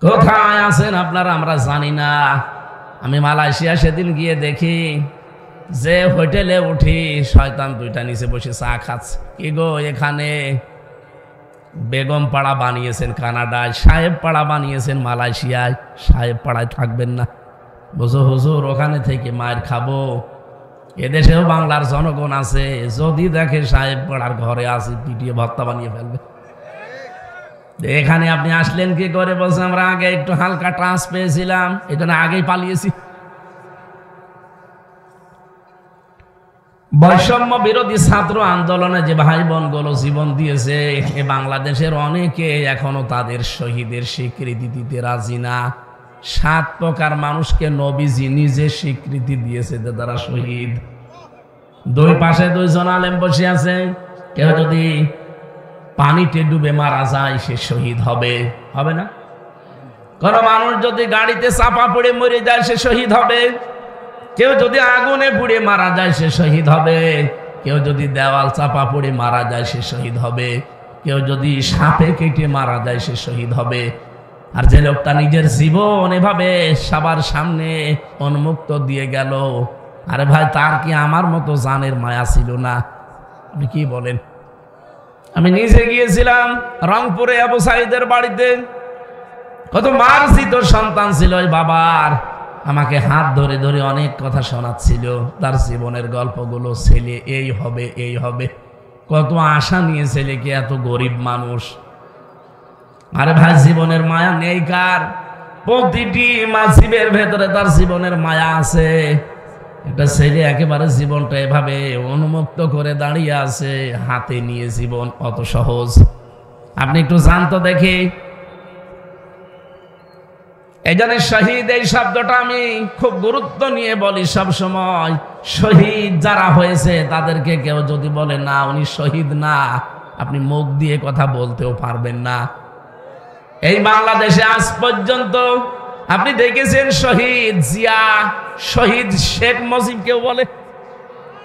কোথায় আছেন আপনারা আমরা জানি না। আমি মালয়েশিয়া সেদিন গিয়ে দেখি যে হোটেলে উঠি, শয়তান 2টা নিচে বসে চা খাচ্ছে। কি গো, এখানে বেগম পাড়া বানিয়েছেন কানাডায়, সাহেব পাড়া বানিয়েছেন মালয়েশিয়ায়, সাহেব পাড়ায় থাকবেন না? বুঝো হুজুর, ওখানে থেকে মায়ের খাবো। এদেশেও বাংলার জনগণ আছে, যদি দেখে সাহেব পাড়ার ঘরে আছে, পিটিয়ে ভর্তা বানিয়ে ফেলবে। এখানে আপনি আসলেন কি করে? বলছে আমরা আগে একটু হালকা ট্রান্স পেয়েছিলাম, এটা না আগেই পালিয়েছি। বৈষম্য বিরোধী ছাত্র আন্দোলনে যে ভাই বোনগুলো জীবন দিয়েছে, এ বাংলাদেশের অনেকে এখনো তাদের শহীদের স্বীকৃতি দিতে রাজি না। 7 প্রকার মানুষকে নবীজি নিজে স্বীকৃতি দিয়েছে যে তারা শহীদ। 2 পাশে 2 জন আলেম বসে আছে। কেউ যদি পানিতে ডুবে মারা যায় সে শহীদ হবে, হবে না? কোন মানুষ যদি গাড়িতে চাপা পড়ে মরে যায় সে শহীদ হবে। কেউ যদি আগুনে পুড়ে মারা যায় সে শহীদ হবে। কেউ যদি দেওয়াল চাপা পড়ে মারা যায় সে শহীদ হবে। কেউ যদি সাপে কেটে মারা যায় সে শহীদ হবে। আর যে লোকটা নিজের জীবন এভাবে সবার সামনে উন্মুক্ত দিয়ে গেল, আরে ভাই তার কি আমার মতো জানের মায়া ছিল না? আপনি কি বলেন? আমি নিজে গিয়েছিলাম রংপুরে আবু সাইদের বাড়িতে। কত মার্জিত সন্তান ছিল ওই বাবার, আমাকে হাত ধরে ধরে অনেক কথা শোনাচ্ছিল তার জীবনের গল্পগুলো। ছেলে এই হবে এই হবে, কত আশা নিয়ে ছেলেকে, এত গরিব মানুষ। আরে ভাই জীবনের মায়া নেই কার? প্রতিটি মাসিবের ভেতরে তার জীবনের মায়া আছে। একটা ছেলে একেবারে জীবনটা এভাবে উন্মুক্ত করে দাঁড়িয়ে আছে, হাতে নিয়ে জীবন অত সহজ? আপনি একটু জানতো দেখি। এই জন্য শহীদ এই শব্দটা আমি খুব গুরুত্ব নিয়ে বলি সব সময়। শহীদ যারা হয়েছে তাদেরকে কেউ যদি বলে না উনি শহীদ না, আপনি মুখ দিয়ে কথা বলতেও পারবেন না। এই বাংলাদেশে আজ পর্যন্ত আপনি দেখেছেন শহীদ জিয়া, শহীদ শেখ মুজিব কেউ বলে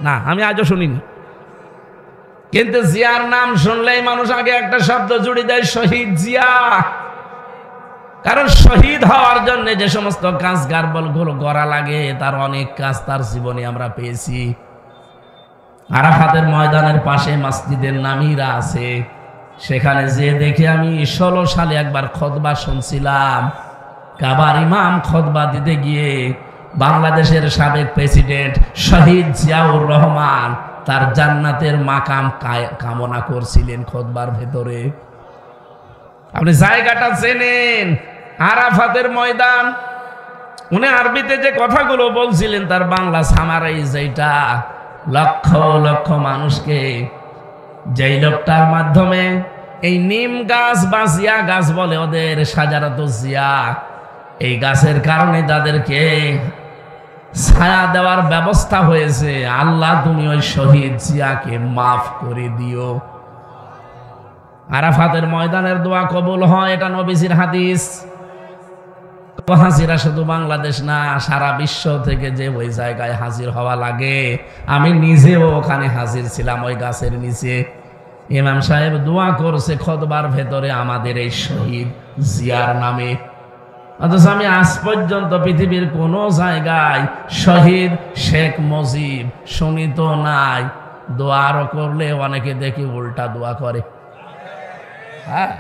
না? আমি আজও শুনিনি। কিন্তু জিয়ার নাম শুনলেই মানুষ আগে একটা শব্দ জুড়ে দেয়, শহীদ জিয়া। কারণ শহীদ হওয়ার জন্য যে সমস্ত কাজ গারবলগুলো করা লাগে তার অনেক কাজ তার জীবনে আমরা পেয়েছি। আরাফাতের ময়দানের পাশে মসজিদের নামিরা আছে, সেখানে যে দেখে আমি 16 সালে একবার খুতবা শুনছিলাম। কাবার ইমাম খুতবা দিতে গিয়ে বাংলাদেশের সাবেক প্রেসিডেন্ট শহীদ জিয়াউর রহমান তার জান্নাতের মাকাম কামনা করছিলেন খুতবার ভেতরে। আপনি জায়গাটা চেনেন, আরাফাতের ময়দান। উনি আরবিতে যে কথাগুলো বলছিলেন তার বাংলা সামারাইজ এইটা, লক্ষ লক্ষ মানুষকে যেই লোকটার মাধ্যমে এই নিম গাছ বা জিয়া গাছ বলে ওদের, সাজারাত জিয়া, এই গাছের কারণে যাদেরকে ছায়া দেওয়ার ব্যবস্থা হয়েছে, আল্লাহ তুমি ওই শহীদ জিয়াকে মাফ করে দিও। আরাফাতের ময়দানের দোয়া কবুল হয়, এটা নবীজির হাদিস। হাজিরা শুধু বাংলাদেশ না, সারা বিশ্ব থেকে যে ওই জায়গায় হাজির হওয়া লাগে। আমি নিজেও ওখানে হাজির ছিলাম ওই গাছের নিচে। ইমাম সাহেব দোয়া করছে খুতবার ভেতরে আমাদের এই শহীদ জিয়ার নামে। অথচ আমি আজ পর্যন্ত পৃথিবীর কোন জায়গায় শহীদ শেখ মুজিব শুনি তো নাই। দোয়া আরো করলে অনেকে দেখি উল্টা দোয়া করে। হ্যাঁ,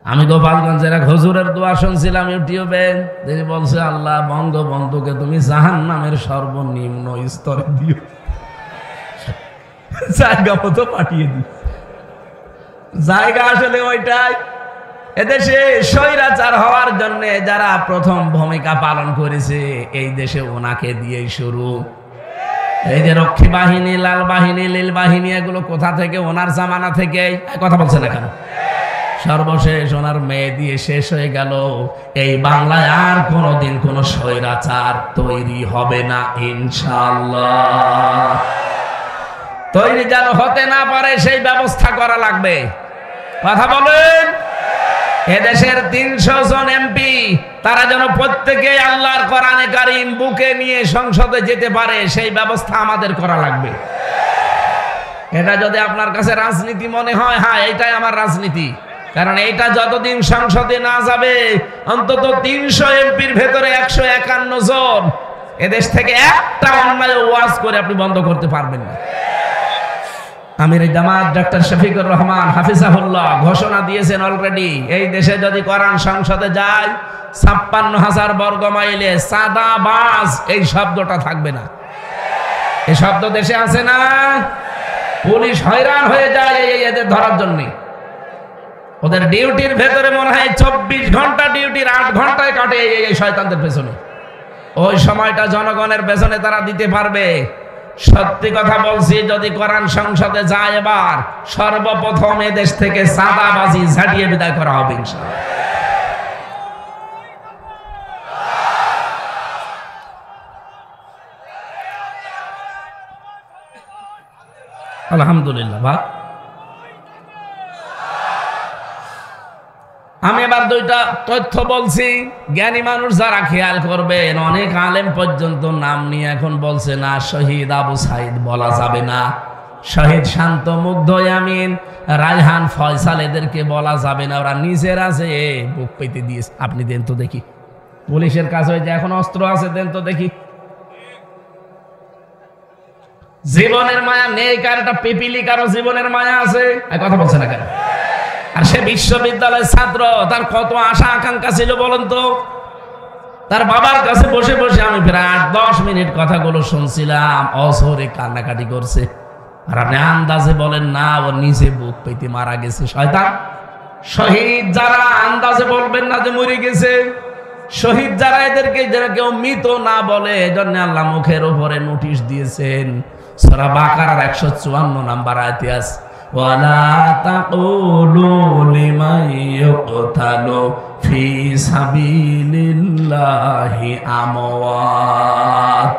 আমি গোপালগঞ্জের এক হুজুরের দোয়া শুনছিলাম ইউটিউবে। তিনি বলছে, আল্লাহ বঙ্গবন্ধুকে তুমি জাহান্নামের সর্বনিম্ন স্তরে দিও, জায়গা মতো পাঠিয়ে দিও। জায়গা আসলে ওইটাই। এদেশে স্বৈরাচার হওয়ার জন্য যারা প্রথম ভূমিকা পালন করেছে এই দেশে ওনাকে দিয়েই শুরু। এই যে রক্ষী বাহিনী, লাল বাহিনী, নীল বাহিনী, এগুলো কোথা থেকে? ওনার জামানা থেকে। কথা বলছে না কেন? সর্বশেষ ওনার মেয়ে দিয়ে শেষ হয়ে গেল। এই বাংলায় আর কোনোদিন কোন স্বৈরাচার তৈরি হবে না ইনশাআল্লাহ। তৈরি যেন হতে না পারে সেই ব্যবস্থা করা লাগবে। কথা বলেন। এদেশের 300 জন এমপি তারা যেন প্রত্যেকে আল্লাহর কোরআনে কারীম বুকে নিয়ে সংসদে যেতে পারে সেই ব্যবস্থা আমাদের করা লাগবে। এটা যদি আপনার কাছে রাজনীতি মনে হয়, হ্যাঁ এটাই আমার রাজনীতি। কারণ এইটা যতদিন সংসদে না যাবে, অন্তত 300 এমপির ভেতরে 151 জন এদেশ থেকে একটা অন্যায় ওয়াজ করে আপনি বন্ধ করতে পারবেন না। আমির জামাত ডক্টর শফিকুর রহমান হাফিজাহুল্লাহ ঘোষণা দিয়েছেন অলরেডি, এই দেশে যদি কোরআন সংসদে যায় 56,000 বর্গ মাইলে সাদাবাজ এই শব্দটা থাকবে না। এই শব্দ দেশে আছে না? পুলিশ হয়রান হয়ে যায় এদের ধরার জন্য। ওদের ডিউটির ভেতরে মনে হয় 24 ঘন্টা ডিউটির 8 ঘন্টায় কাটে এই শয়তানদের পেছনে। ওই সময়টা জনগণের পেছনে তারা দিতে পারবে। সত্যি কথা বলছি, যদি কোরআন সংসদে যায় এবার সর্বপ্রথম এদেশ থেকে সাদাবাজি ঝাঁটিয়ে বিদায় করা হবে ইনশাআল্লাহ। আলহামদুলিল্লাহ। ভাই আমি এবার 2টা তথ্য বলছি, জ্ঞানী মানুষ যারা খেয়াল করবেন। অনেক আলেম পর্যন্ত নাম নিয়ে এখন বলছে না শহীদ আবু সাইদ বলা যাবে না। শহীদ শান্ত মুগ্ধ ইয়ামিন রায়হান ফয়সাল এদেরকে বলা যাবে না, ওরা নিজের আছে বুক পেতে দিয়েছে। আপনি দেন তো দেখি, পুলিশের কাছে যে এখন অস্ত্র আছে দেন তো দেখি। জীবনের মায়া নেই কার, একটা পিপিলি কারো জীবনের মায়া আছে? কথা বলছে না কেন? আর সে বিশ্ববিদ্যালয়ের ছাত্র, তার কত আশা আকাঙ্ক্ষা ছিল বলেন তো। তার বাবার কাছে বসে বসে আমি প্রায় 8-10 মিনিট কথাগুলো শুনছিলাম, অসরে কান্নাকাটি করছে। আর আপনি আন্দাজে বলেন না ও নিজে বুক পেতে মারা গেছে। শয়তান! শহীদ যারা আন্দাজে বলবেন না যে মরে গেছে। শহীদ যারা এদেরকে যারা কেউ মৃত না বলে, এজন্য আল্লাহ মুখের উপরে নোটিশ দিয়েছেন। সূরা বাকারার 154 নাম্বার আয়াতে আছে, ওয়ালা তাকুলু লিমান ইউকতালু ফি সাবিলিল্লাহি আমওয়াত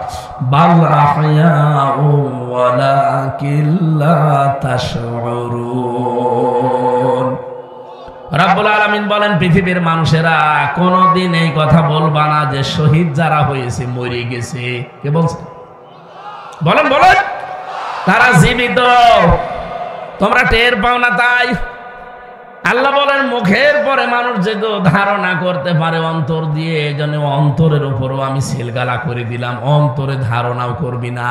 বাল আহয়াউ ওয়ালাকিন লা তাশউরুন। রাব্বুল আলামিন বলেন, পৃথিবীর মানুষেরা কোনদিন এই কথা বলবা না যে শহীদ যারা হয়েছে মরে গেছে। কে বলছে? বলেন বলেন। তারা জীবিত, তোমরা টের পাও না তাই। আল্লাহ বলেন মুখের পরে মানুষ যেহেতু ধারণা করতে পারে অন্তর দিয়ে, এজন্য অন্তরের উপরও আমি সিলগালা করে দিলাম, অন্তরে ধারণাও করবি না।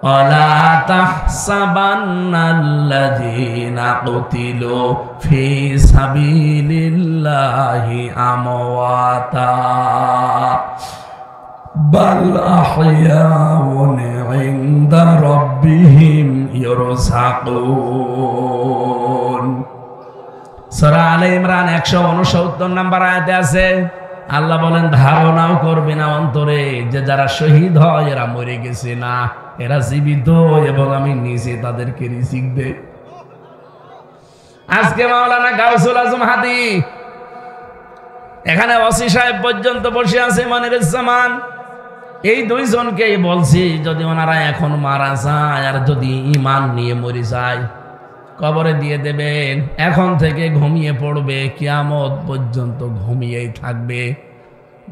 ওয়ালা তাহসাবান্নাল্লাযীনা কুতিলু ফি সাবিলিল্লাহি আমওয়াতা বাল আহয়াউন ইনদা রাব্বিহিম ইরযাকুন। সূরা আলে ইমরান 169 নম্বর আয়াতে আছে, আল্লাহ বলেন ধারণাও করবে না অন্তরে যে যারা শহীদ হয় এরা মরে গেছে, না, এরা জীবিত এবং আমি নিজে তাদেরকে রিজিক দেই। আজকে মাওলানা গাউসুল আজম হাদি এখানে ওসি সাহেব পর্যন্ত বসে আছে, মনিরুজ্জামান, এই দুইজনকেই বলছি যদি ওনারা এখন মারা যায় আর যদি ঈমান নিয়ে মরে যায় কবরে দিয়ে দেবেন। এখন থেকে ঘুমিয়ে পড়বে, কিয়ামত পর্যন্ত ঘুমিয়েই থাকবে।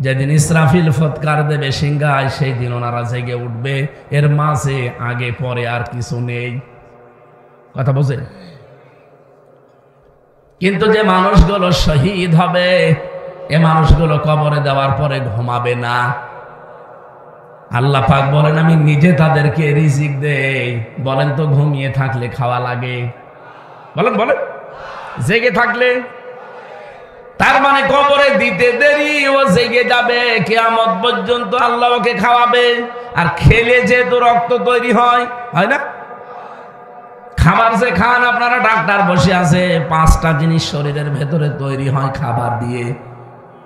যেদিন ইসরাফিল ফৎকার দেবে সিংহায়, সেই দিন ওনারা জেগে উঠবে। এর মাঝে আগে পরে আর কিছু নেই। কথা বোঝেন? কিন্তু যে মানুষগুলো শহীদ হবে, এ মানুষগুলো কবরে দেওয়ার পরে ঘুমাবে না। আল্লাহ পাক বলেন আমি নিজে তাদেরকে রিজিক দেই। বলেন তো ঘুমিয়ে থাকলে খাওয়া লাগে? বলেন বলেন। জেগে থাকলে? তার মানে কবরে দিতে দেরি, ও জেগে যাবে, কিয়ামত পর্যন্ত আল্লাহ ওকে খাওয়াবে। আর খেলে যেহেতু রক্ত তৈরি হয়, হয় না? খাবার যে খান আপনারা, ডাক্তার বসে আছে, 5টা জিনিস শরীরের ভেতরে তৈরি হয় খাবার দিয়ে।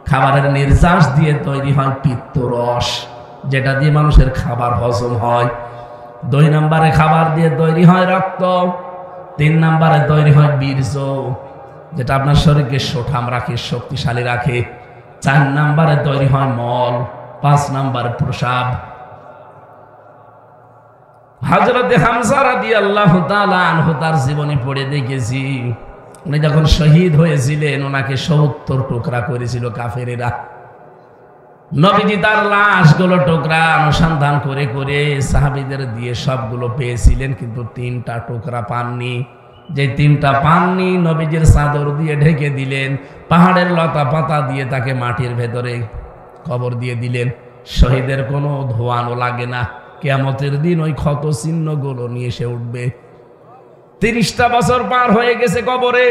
খাবারের নির্যাস দিয়ে তৈরি হয় পিত্তরস, যেটা দিয়ে মানুষের খাবার হজম হয়। 2 নম্বরে খাবার দিয়ে তৈরি হয় রক্ত। 3 নম্বরে তৈরি হয় বীর্য, যেটা আপনার শরীরকে সুঠাম রাখে, শক্তিশালী রাখে। 4 নম্বরে তৈরি হয় মল। 5 নম্বরে প্রসাব। হযরতে হামজা রাদিয়াল্লাহু তাআলা আনহু তার জীবনী পড়ে দেখেছি, উনি যখন শহীদ হয়েছিলেন ওনাকে 70 টুকরা করেছিল কাফেরেরা। নবীজি তার লাশগুলো টুকরা অনুসন্ধান করে করে সাহাবীদের দিয়ে সবগুলো পেয়েছিলেন, কিন্তু 3টা টুকরা পাননি। যে 3টা পাননি নবীজির চাদর দিয়ে ঢেকে দিলেন, পাহাড়ের লতা পাতা দিয়ে তাকে মাটির ভেতরে কবর দিয়ে দিলেন। শহীদের কোনো ধোঁয়ানো লাগে না, কিয়ামতের দিন ওই ক্ষত চিহ্নগুলো নিয়ে এসে উঠবে। 30টা বছর পার হয়ে গেছে কবরে।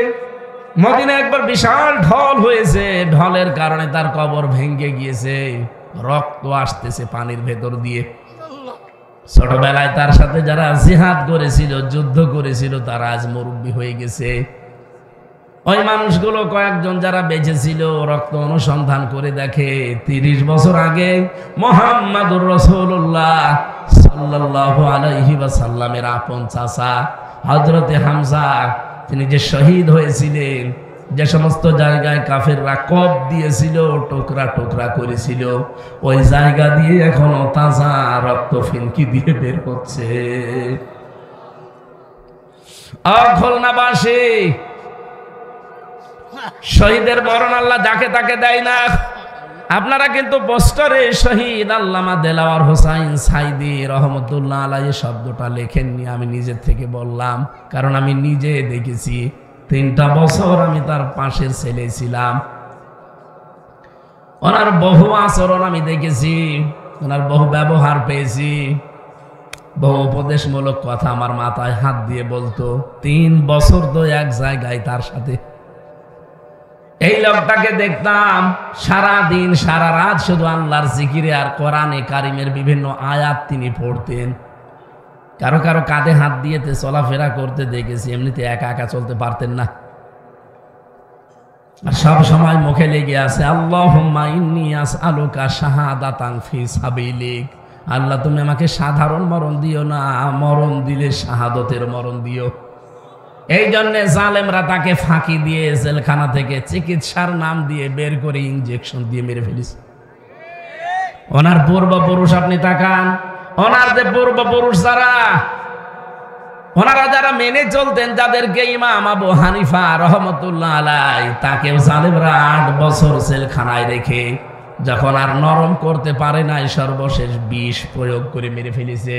মদিনা একবার বিশাল ঢল হয়েছে, ঢলের কারণে তার কবর ভেঙে গিয়েছে, রক্ত আসতেছে পানির ভেতর দিয়ে। ছোটবেলায় তার সাথে যারা জিহাদ করেছিল, যুদ্ধ করেছিল, তারা আজ মুরব্বী হয়ে গেছে। ওই মানুষগুলো কয়েকজন যারা বেঁচে ছিল, রক্ত অনুসন্ধান করে দেখে 30 বছর আগে মুহাম্মাদুর রাসূলুল্লাহ সাল্লাল্লাহু আলাইহি ওয়াসাল্লামের আপন চাচা হযরতে হামজা, তিনি যে শহীদ হয়েছিলেন, যে সমস্ত জায়গায় কাফেররা কব দিয়েছিল, টুকরা টুকরা করেছিল, ওই জায়গা দিয়ে এখনো তাজা রক্ত ফিনকি দিয়ে বের হচ্ছে। খুলনাবাসী, শহীদের মরণ আল্লাহ যাকে তাকে দেয় না। আপনারা কিন্তু পোস্টারে শহীদ আল্লামা দেলাওয়ার হোসাইন সাইদি রহমতুল্লাহ আলাইহি শব্দটা লেখেননি, আমি নিজের থেকে বললাম, কারণ আমি নিজে দেখেছি। 3টা বছর আমি তার পাশের ছেলে ছিলাম। ওনার বহু আচরণ আমি দেখেছি, ওনার বহু ব্যবহার পেয়েছি, বহু উপদেশমূলক কথা আমার মাথায় হাত দিয়ে বলতো। 3 বছর তো এক জায়গায় তার সাথে। এই লোকটাকে দেখতাম সারা দিন সারা রাত শুধু আল্লাহর জিকিরে আর কোরআনে কারিমের বিভিন্ন আয়াত তিনি পড়তেন। কারো কারো কাঁধে হাত দিয়েতে চলাফেরা করতে দেখেছি, এমনিতে একা একা চলতে পারতেন না। আর সব সময় মুখে লেগে আছে আল্লাহুম্মা ইন্নী আসআলুকা শাহাদাতান ফি সাবিলিক। আল্লাহ তুমি আমাকে সাধারণ মরণ দিও না, মরণ দিলে শাহাদতের মরণ দিও। এই জন্য জালেমরা তাকে ফাঁকি দিয়ে জেলখানা থেকে চিকিৎসার নাম দিয়ে বের করে ইনজেকশন দিয়ে মেরে ফেলেছে। ওনার পূর্বপুরুষ আপনি তাকান, ওনার যে পূর্বপুরুষ ওনারা যারা মেনে চলতেন, যাদেরকে ইমাম আবু হানিফা রহমতুল্লাহ আলাই, তাকেও জালেমরা 8 বছর জেলখানায় রেখে যখন আর নরম করতে পারে নাই, সর্বশেষ বিষ প্রয়োগ করে মেরে ফেলেছে।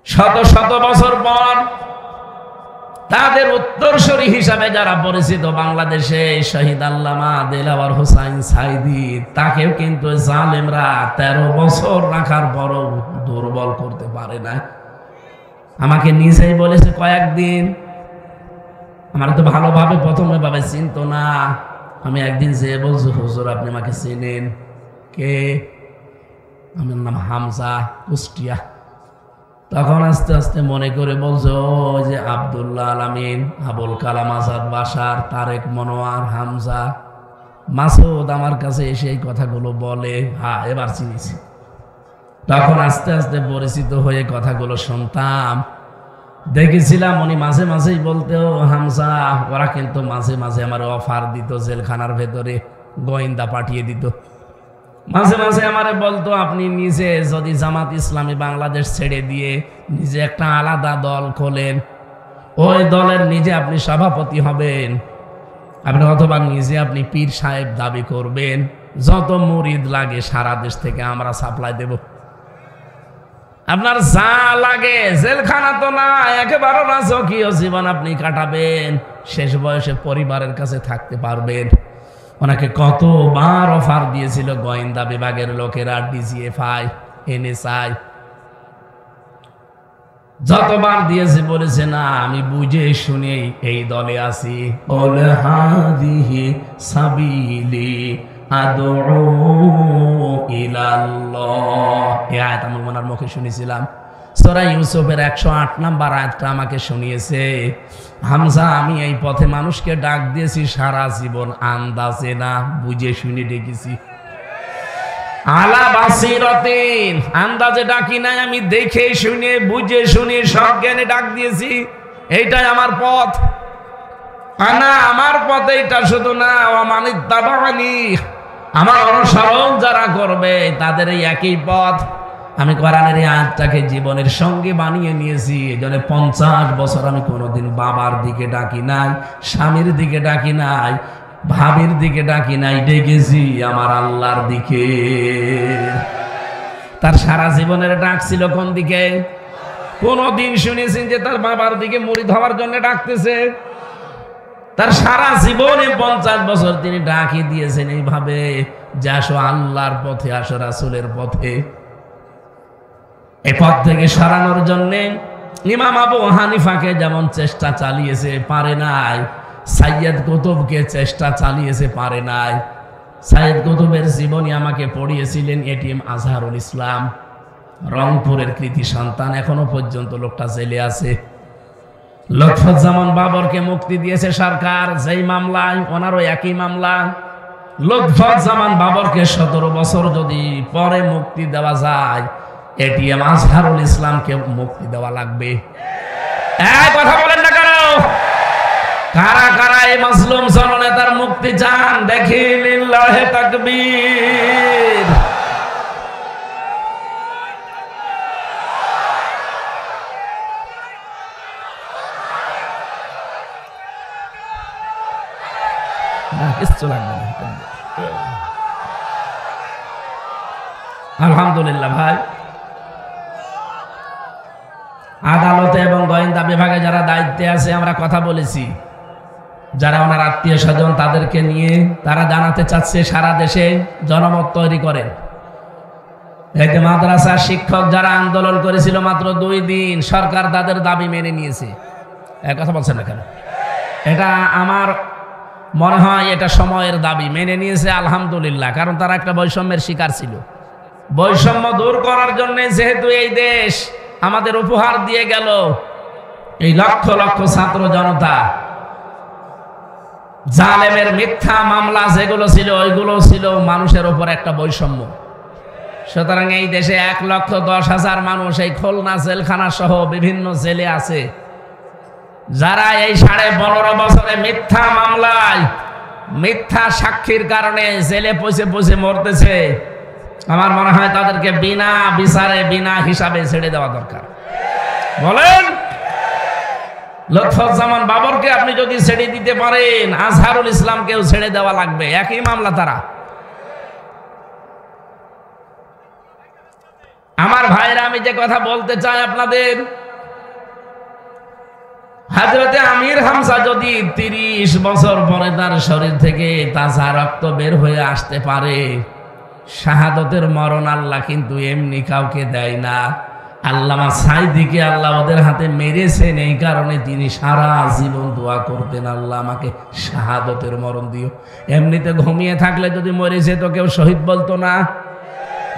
শত শত বছর পর তাদের উত্তরসূরি হিসাবে যারা পরিচিত বাংলাদেশে, শহীদ আল্লামা দেলাওয়ার হোসাইন সাইদি, তাকেও কিন্তু জালেমরা 13 বছর রাখার পরও দুর্বল করতে পারে না। আমাকে নিজেই বলেছে কয়েকদিন, আমার তো ভালোভাবে প্রথমে ভাবে চিনতো না। আমি একদিন যে বলছি, হুজুর আপনি আমাকে চেনেন? কে? আমার নাম হামজা, কুষ্টিয়া। তখন আস্তে আস্তে মনে করে বলছো, ওই যে আব্দুল্লাহ আলামিন, আবুল কালাম আজাদ বাশার, তারেক মনোয়ার, হামজা, মাসুদ আমার কাছে এসে এই কথাগুলো বলে। হ্যাঁ, এবার চিনিছি। তখন আস্তে আস্তে পরিচিত হয়ে কথাগুলো শুনতাম, দেখেছিলাম উনি মাঝে মাঝেই বলতো হামজা। ওরা কিন্তু মাঝে মাঝে আমার অফার দিত, জেলখানার ভেতরে গোয়েন্দা পাঠিয়ে দিত। মাঝে মাঝে আমারে বলতো, আপনি নিজে যদি জামাত ইসলামী বাংলাদেশ ছেড়ে দিয়ে নিজে একটা আলাদা দল খোলেন, ওই দলের নিজে আপনি সভাপতি হবেন, আপনি অথবা নিজে আপনি পীর সাহেব দাবি করবেন, যত মুরিদ লাগে সারা দেশ থেকে আমরা সাপ্লাই দেব, আপনার যা লাগে। জেলখানা তো না, একেবারে রাজকীয় জীবন আপনি কাটাবেন, শেষ বয়সে পরিবারের কাছে থাকতে পারবেন। ওনাকে কতবার অফার দিয়েছিল গোয়েন্দা বিভাগের লোকেরা, ডিজিএফআই, এনএসআই, যতবার দিয়েছে বলেছে না, আমি বুঝে শুনে এই দলে আছি। ওল হাদিহি সাবিলি আদউ ইলাল্লাহ, এই আয়াত আমি ওনার মুখে শুনেছিলাম। সূরা ইউসুফের 108 নম্বর আয়াতটা আমাকে শুনিয়েছে। হামজা, আমি এই পথে মানুষকে ডাক দিয়েছি সারা জীবন, আন্দাজে না, বুঝে শুনে ডেকেছি। আলা বাসিরাতিন, আন্দাজে ডাকি নাই, আমি দেখে শুনে বুঝে শুনে সজ্ঞানে ডাক দিয়েছি। এইটাই আমার পথ। আনা, আমার পথ এইটা শুধু না, ওয়ামানিত্তাবানি, আমার অনুসরণ যারা করবে তাদের এই একই পথ। আমি কোরআনের এই আয়াতটাকে জীবনের সঙ্গে বানিয়ে নিয়েছি। এজন্য 50 বছর আমি কোনোদিন বাবার দিকে ডাকি নাই, স্বামীর দিকে ডাকি নাই, ভাবির দিকে ডাকি নাই, ডেকেছি আমার আল্লাহর দিকে। তার সারা জীবনের ডাক ছিল কোন দিকে? কোনদিন শুনেছেন যে তার বাবার দিকে মুরিদ হওয়ার জন্য ডাকতেছে? তার সারা জীবনে 50 বছর তিনি ডাকি দিয়েছেন এইভাবে যে আসো আল্লাহর পথে, আসো রাসূলের পথে। এই পথ থেকে সরানোর জন্য ইমাম আবু হানিফাকে যেমন চেষ্টা চালিয়েছে, পারে নাই। সাইয়্যেদ কুতুবকে চেষ্টা চালিয়েছে, পারে নাই। সাইয়্যেদ কুতুবের জীবনী আমাকে পড়িয়েছিলেন এটিএম আজহারুল ইসলাম, রংপুরের কৃতি সন্তান, এখনো পর্যন্ত লোকটা জেলে আছে। লুৎফুজ্জামান বাবরকে মুক্তি দিয়েছে সরকার, যেই মামলায়, ওনারও একই মামলা। লুৎফুজ্জামান বাবরকে 17 বছর যদি পরে মুক্তি দেওয়া যায়, এটিএম আজহারুল ইসলামকে মুক্তি দেওয়া লাগবে। এই কথা বলেন না কেন? কারা কারা এই মাজলুম জননেতার মুক্তি চান? দেখি লিল্লাহি তাকবীর। না, কিচ্ছু লাগবে না। আলহামদুলিল্লাহ ভাই, আদালতে এবং গোয়েন্দা বিভাগে যারা দায়িত্বে আছে আমরা কথা বলেছি, যারা ওনার আত্মীয় স্বজন তাদেরকে নিয়ে তারা জানাতে চাচ্ছে সারা দেশে জনমত তৈরি করেন। এই যে মাদ্রাসার শিক্ষক যারা আন্দোলন করেছিল মাত্র 2 দিন, সরকার তাদের দাবি মেনে নিয়েছে। এক কথা বলছেন না কেন? এটা আমার মনে হয় এটা সময়ের দাবি, মেনে নিয়েছে আলহামদুলিল্লাহ। কারণ তারা একটা বৈষম্যের শিকার ছিল। বৈষম্য দূর করার জন্য যেহেতু এই দেশ আমাদের উপহার দিয়ে গেল, এই লক্ষ লক্ষ ছাত্র জনতা, জালেমের মিথ্যা মামলা যেগুলো ছিল ওইগুলো ছিল মানুষের উপর একটা বৈষম্য। সুতরাং এই দেশে 1,10,000 মানুষ এই খুলনা জেলখানা সহ বিভিন্ন জেলে আছে, যারা এই 15.5 বছরে মিথ্যা মামলায় মিথ্যা সাক্ষীর কারণে জেলে পচে পচে মরতেছে। আমার মনে হয় তাদেরকে বিনা বিচারে বিনা হিসাবে ছেড়ে দেওয়া দরকার। বলেন, লুৎফুজ্জামান বাবরকে আপনি যদি ছেড়ে দিতে পারেন, আজহারুল ইসলামকেও ছেড়ে দেওয়া লাগবে, একই মামলা তারা। আমার ভাইরা, আমি যে কথা বলতে চাই আপনাদের, হযরতে আমির হামজা যদি 30 বছর পরে তার শরীর থেকে তাজা রক্ত বের হয়ে আসতে পারে, শাহাদতের মরণ আল্লাহ কিন্তু এমনি কাউকে দেয় না। আল্লামা সাইদিকে আল্লাহ ওদের হাতে মেরেছেন, এই কারণে তিনি সারা জীবন দোয়া করতেন, আল্লাহ আমাকে শাহাদতের মরণ দিও। এমনিতে ঘুমিয়ে থাকলে যদি মরে যেত কেউ শহীদ বলতো না।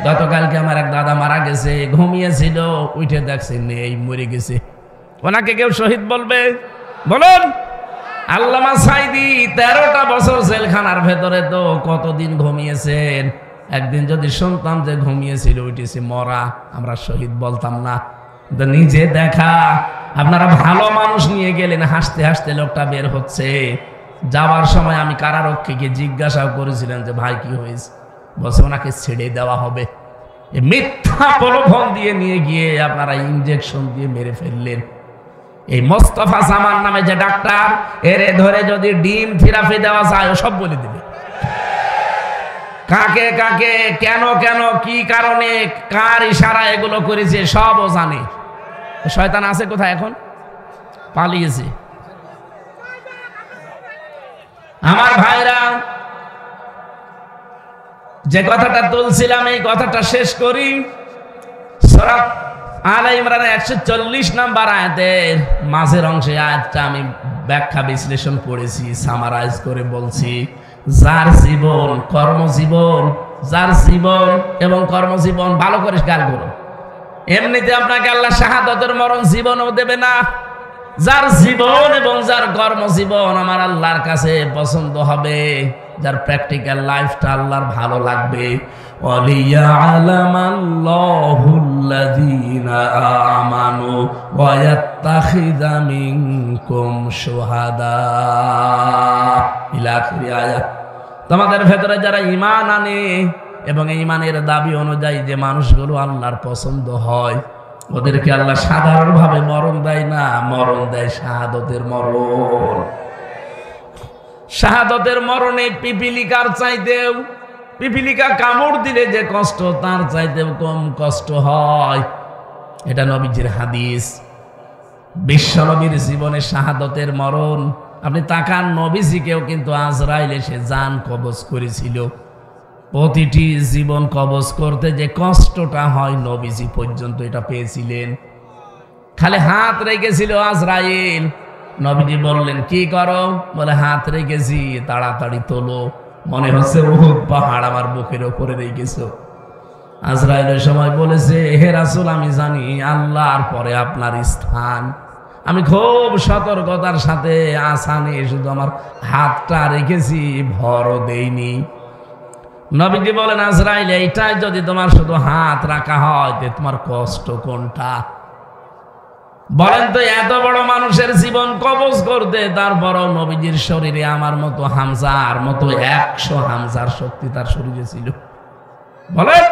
গতকালকে আমার এক দাদা মারা গেছে, ঘুমিয়েছিল, উঠে দেখছেন এই মরে গেছে, ওনাকে কেউ শহীদ বলবে? বলুন। আল্লামা সাইদি 13টা বছর জেলখানার ভেতরে, তো কতদিন ঘুমিয়েছেন? একদিন যদি শুনতাম যে ঘুমিয়েছিল, উঠেছে মরা, আমরা শহীদ বলতাম না। নিজে দেখা, আপনারা ভালো মানুষ নিয়ে গেলেন, হাসতে হাসতে লোকটা বের হচ্ছে। যাওয়ার সময় আমি কারারক্ষীকে জিজ্ঞাসা করেছিলেন যে ভাই কি হয়েছে? বলছে ওনাকে ছেড়ে দেওয়া হবে। মিথ্যা প্রলোভন দিয়ে নিয়ে গিয়ে আপনারা ইনজেকশন দিয়ে মেরে ফেললেন। এই মোস্তফা জামান নামে যে ডাক্তার, এরে ধরে যদি ডিম থেরাপি দেওয়া যায় ও সব বলে দিবে। কাকে কাকে কেন কেন কি কারণে কার ইশারা এগুলো করেছে সবও জানে। শয়তান আছে কোথায়? এখন পালিয়েছে। আমার ভাইরা, যে কথাটা তুলছিলাম এই কথাটা শেষ করি। সূরা আলে ইমরানের 140 নম্বর আয়াতের মাঝের অংশে আয়াতটা আমি ব্যাখ্যা বিশ্লেষণ করেছি, সামারাইজ করে বলছি। যার জীবন কর্মজীবন, যার জীবন এবং কর্মজীবন ভালো করে খেয়াল করুন। এমনিতে আপনাকে আল্লাহ শাহাদাতের মরণ জীবনও দেবে না। যার জীবন এবং যার কর্মজীবন আমার আল্লাহর কাছে পছন্দ হবে, যার প্র্যাকটিক্যাল লাইফটা আল্লাহর ভালো লাগবে। ওয়ালিয়ালামাল্লাহুল্লাযীনা আমানু ওয়া ইয়াত্তাখিযা মিনকুম শুহাদা ইলা আখির আয়াত। তোমাদের ভেতরে যারা ঈমান আনে এবং ঈমানের দাবি অনুযায়ী যে মানুষগুলো আল্লাহর পছন্দ হয়, ওদেরকে আল্লাহ সাধারণভাবে মরণ দেয় না, মরণ দেয় শাহাদতের মরণ। শাহাদতের মরণে পিপিলিকার চাইতেও, পিপিলিকা কামড় দিলে যে কষ্ট তার চাইতেও কম কষ্ট হয়। এটা নবীজির হাদিস। বিশ্ব নবীর জীবনে শাহাদতের মরণ, আপনি তাকান, নবীজিকেও কিন্তু আজরাইল এসে জান কবজ করেছিল। প্রতিটি জীবন কবজ করতে যে কষ্টটা হয় নবীজি পর্যন্ত এটা পেয়েছিলেন। খালি হাত রেখেছিল আজরাইল, নবীজি বললেন কি করো? বলে হাত রেখেছি, তাড়াতাড়ি তোলো, মনে হচ্ছে উহুদ পাহাড় আমার বুকের উপরে রেখেছো। আজরাইলের সময় বলেছে, হে রাসূল, আমি জানি আল্লাহর পরে আপনার স্থান, আমি খুব সতর্কতার সাথে আসানে শুধু আমার হাতটা রেখেছি, ভরও দেইনি। নবীজি বলেন, আজরাইল, এইটাই যদি তোমার শুধু হাত রাখা হয় তে তোমার কষ্ট কোনটা? বলেন তো, এত বড় মানুষের জীবন কবজ করতে তারপরও নবীজির শরীরে আমার মতো হামজার মতো 100 হামজার শক্তি তার শরীরে ছিল। বলেন,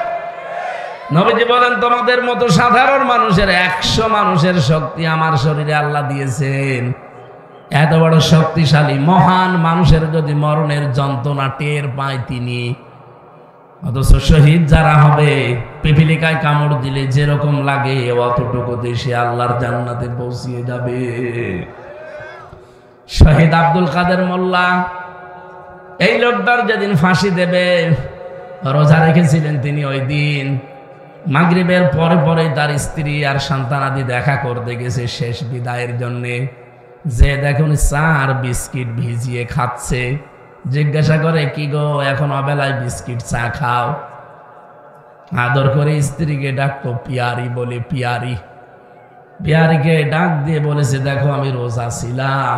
নবীজি বলেন তোমাদের মতো সাধারণ মানুষের 100 মানুষের শক্তি আমার শরীরে আল্লাহ দিয়েছেন। এত বড় শক্তিশালী মহান মানুষের যদি মরণের যন্ত্রণা টের পায় তিনি, অথচ শহীদ যারা হবে পিপিলিকায় কামড় দিলে যেরকম লাগে অতটুকুতে সে আল্লাহর জান্নাতে পৌঁছিয়ে যাবে। শহীদ আব্দুল কাদের মোল্লা, এই লোকটার যেদিন ফাঁসি দেবে রোজা রেখেছিলেন তিনি, ওই দিন মাগরিবের পরে পরে তার স্ত্রী আর সন্তানাদি দেখা করতে গেছে শেষ বিদায়ের জন্যে। যে দেখুন চা আর বিস্কিট ভিজিয়ে খাচ্ছে, জিজ্ঞাসা করে কি গো এখন অবেলায় বিস্কিট চা খাও? আদর করে স্ত্রীকে ডাকতো পিয়ারি বলে, পিয়ারি। পিয়ারিকে ডাক দিয়ে বলেছে দেখো আমি রোজা ছিলাম,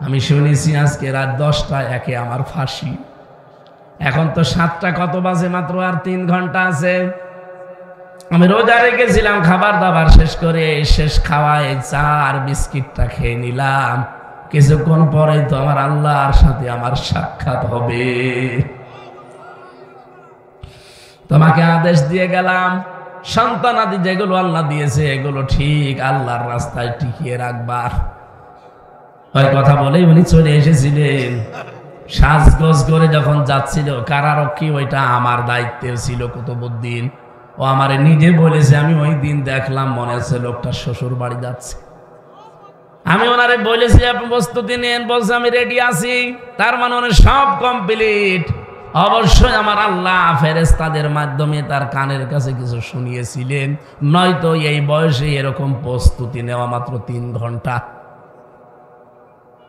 আমি শুনেছি আজকে রাত 10টায় একে আমার ফাঁসি, এখন তো 7টা কত বাজে মাত্র আর 3 ঘন্টা আছে, আমি রোজা রেখেছিলাম, খাবার দাবার শেষ করে শেষ খাওয়ায় চা আর বিস্কিটটা খেয়ে নিলাম, কিছুক্ষণ পরে তো আমার আল্লাহর সাথে আমার সাক্ষাৎ হবে, তোমাকে আদেশ দিয়ে গেলাম সন্তানাদি যেগুলো আল্লাহ দিয়েছে এগুলো ঠিক আল্লাহর রাস্তায় টিকিয়ে রাখবার। ওই কথা বলেই উনি চলে এসেছিলেন। সাজগোজ করে যখন যাচ্ছিল কারারক্ষী, ওইটা আমার দায়িত্বে ছিল কুতুবউদ্দিন, ও আমারে নিজে বলেছে, আমি ওই দিন দেখলাম মনে হচ্ছে লোকটা শ্বশুর বাড়ি যাচ্ছে, আমি ওনারে বলেছি আপনি প্রস্তুতি নেন, বলছে আমি রেডি আছি, তার মানে ওনার সব কমপ্লিট। অবশ্যই আমার আল্লাহ ফেরেশতাদের মাধ্যমে তার কানের কাছে কিছু শুনিয়েছিলেন, নয়তো এই বয়সে এরকম প্রস্তুতি নেওয়া মাত্র 3 ঘন্টা।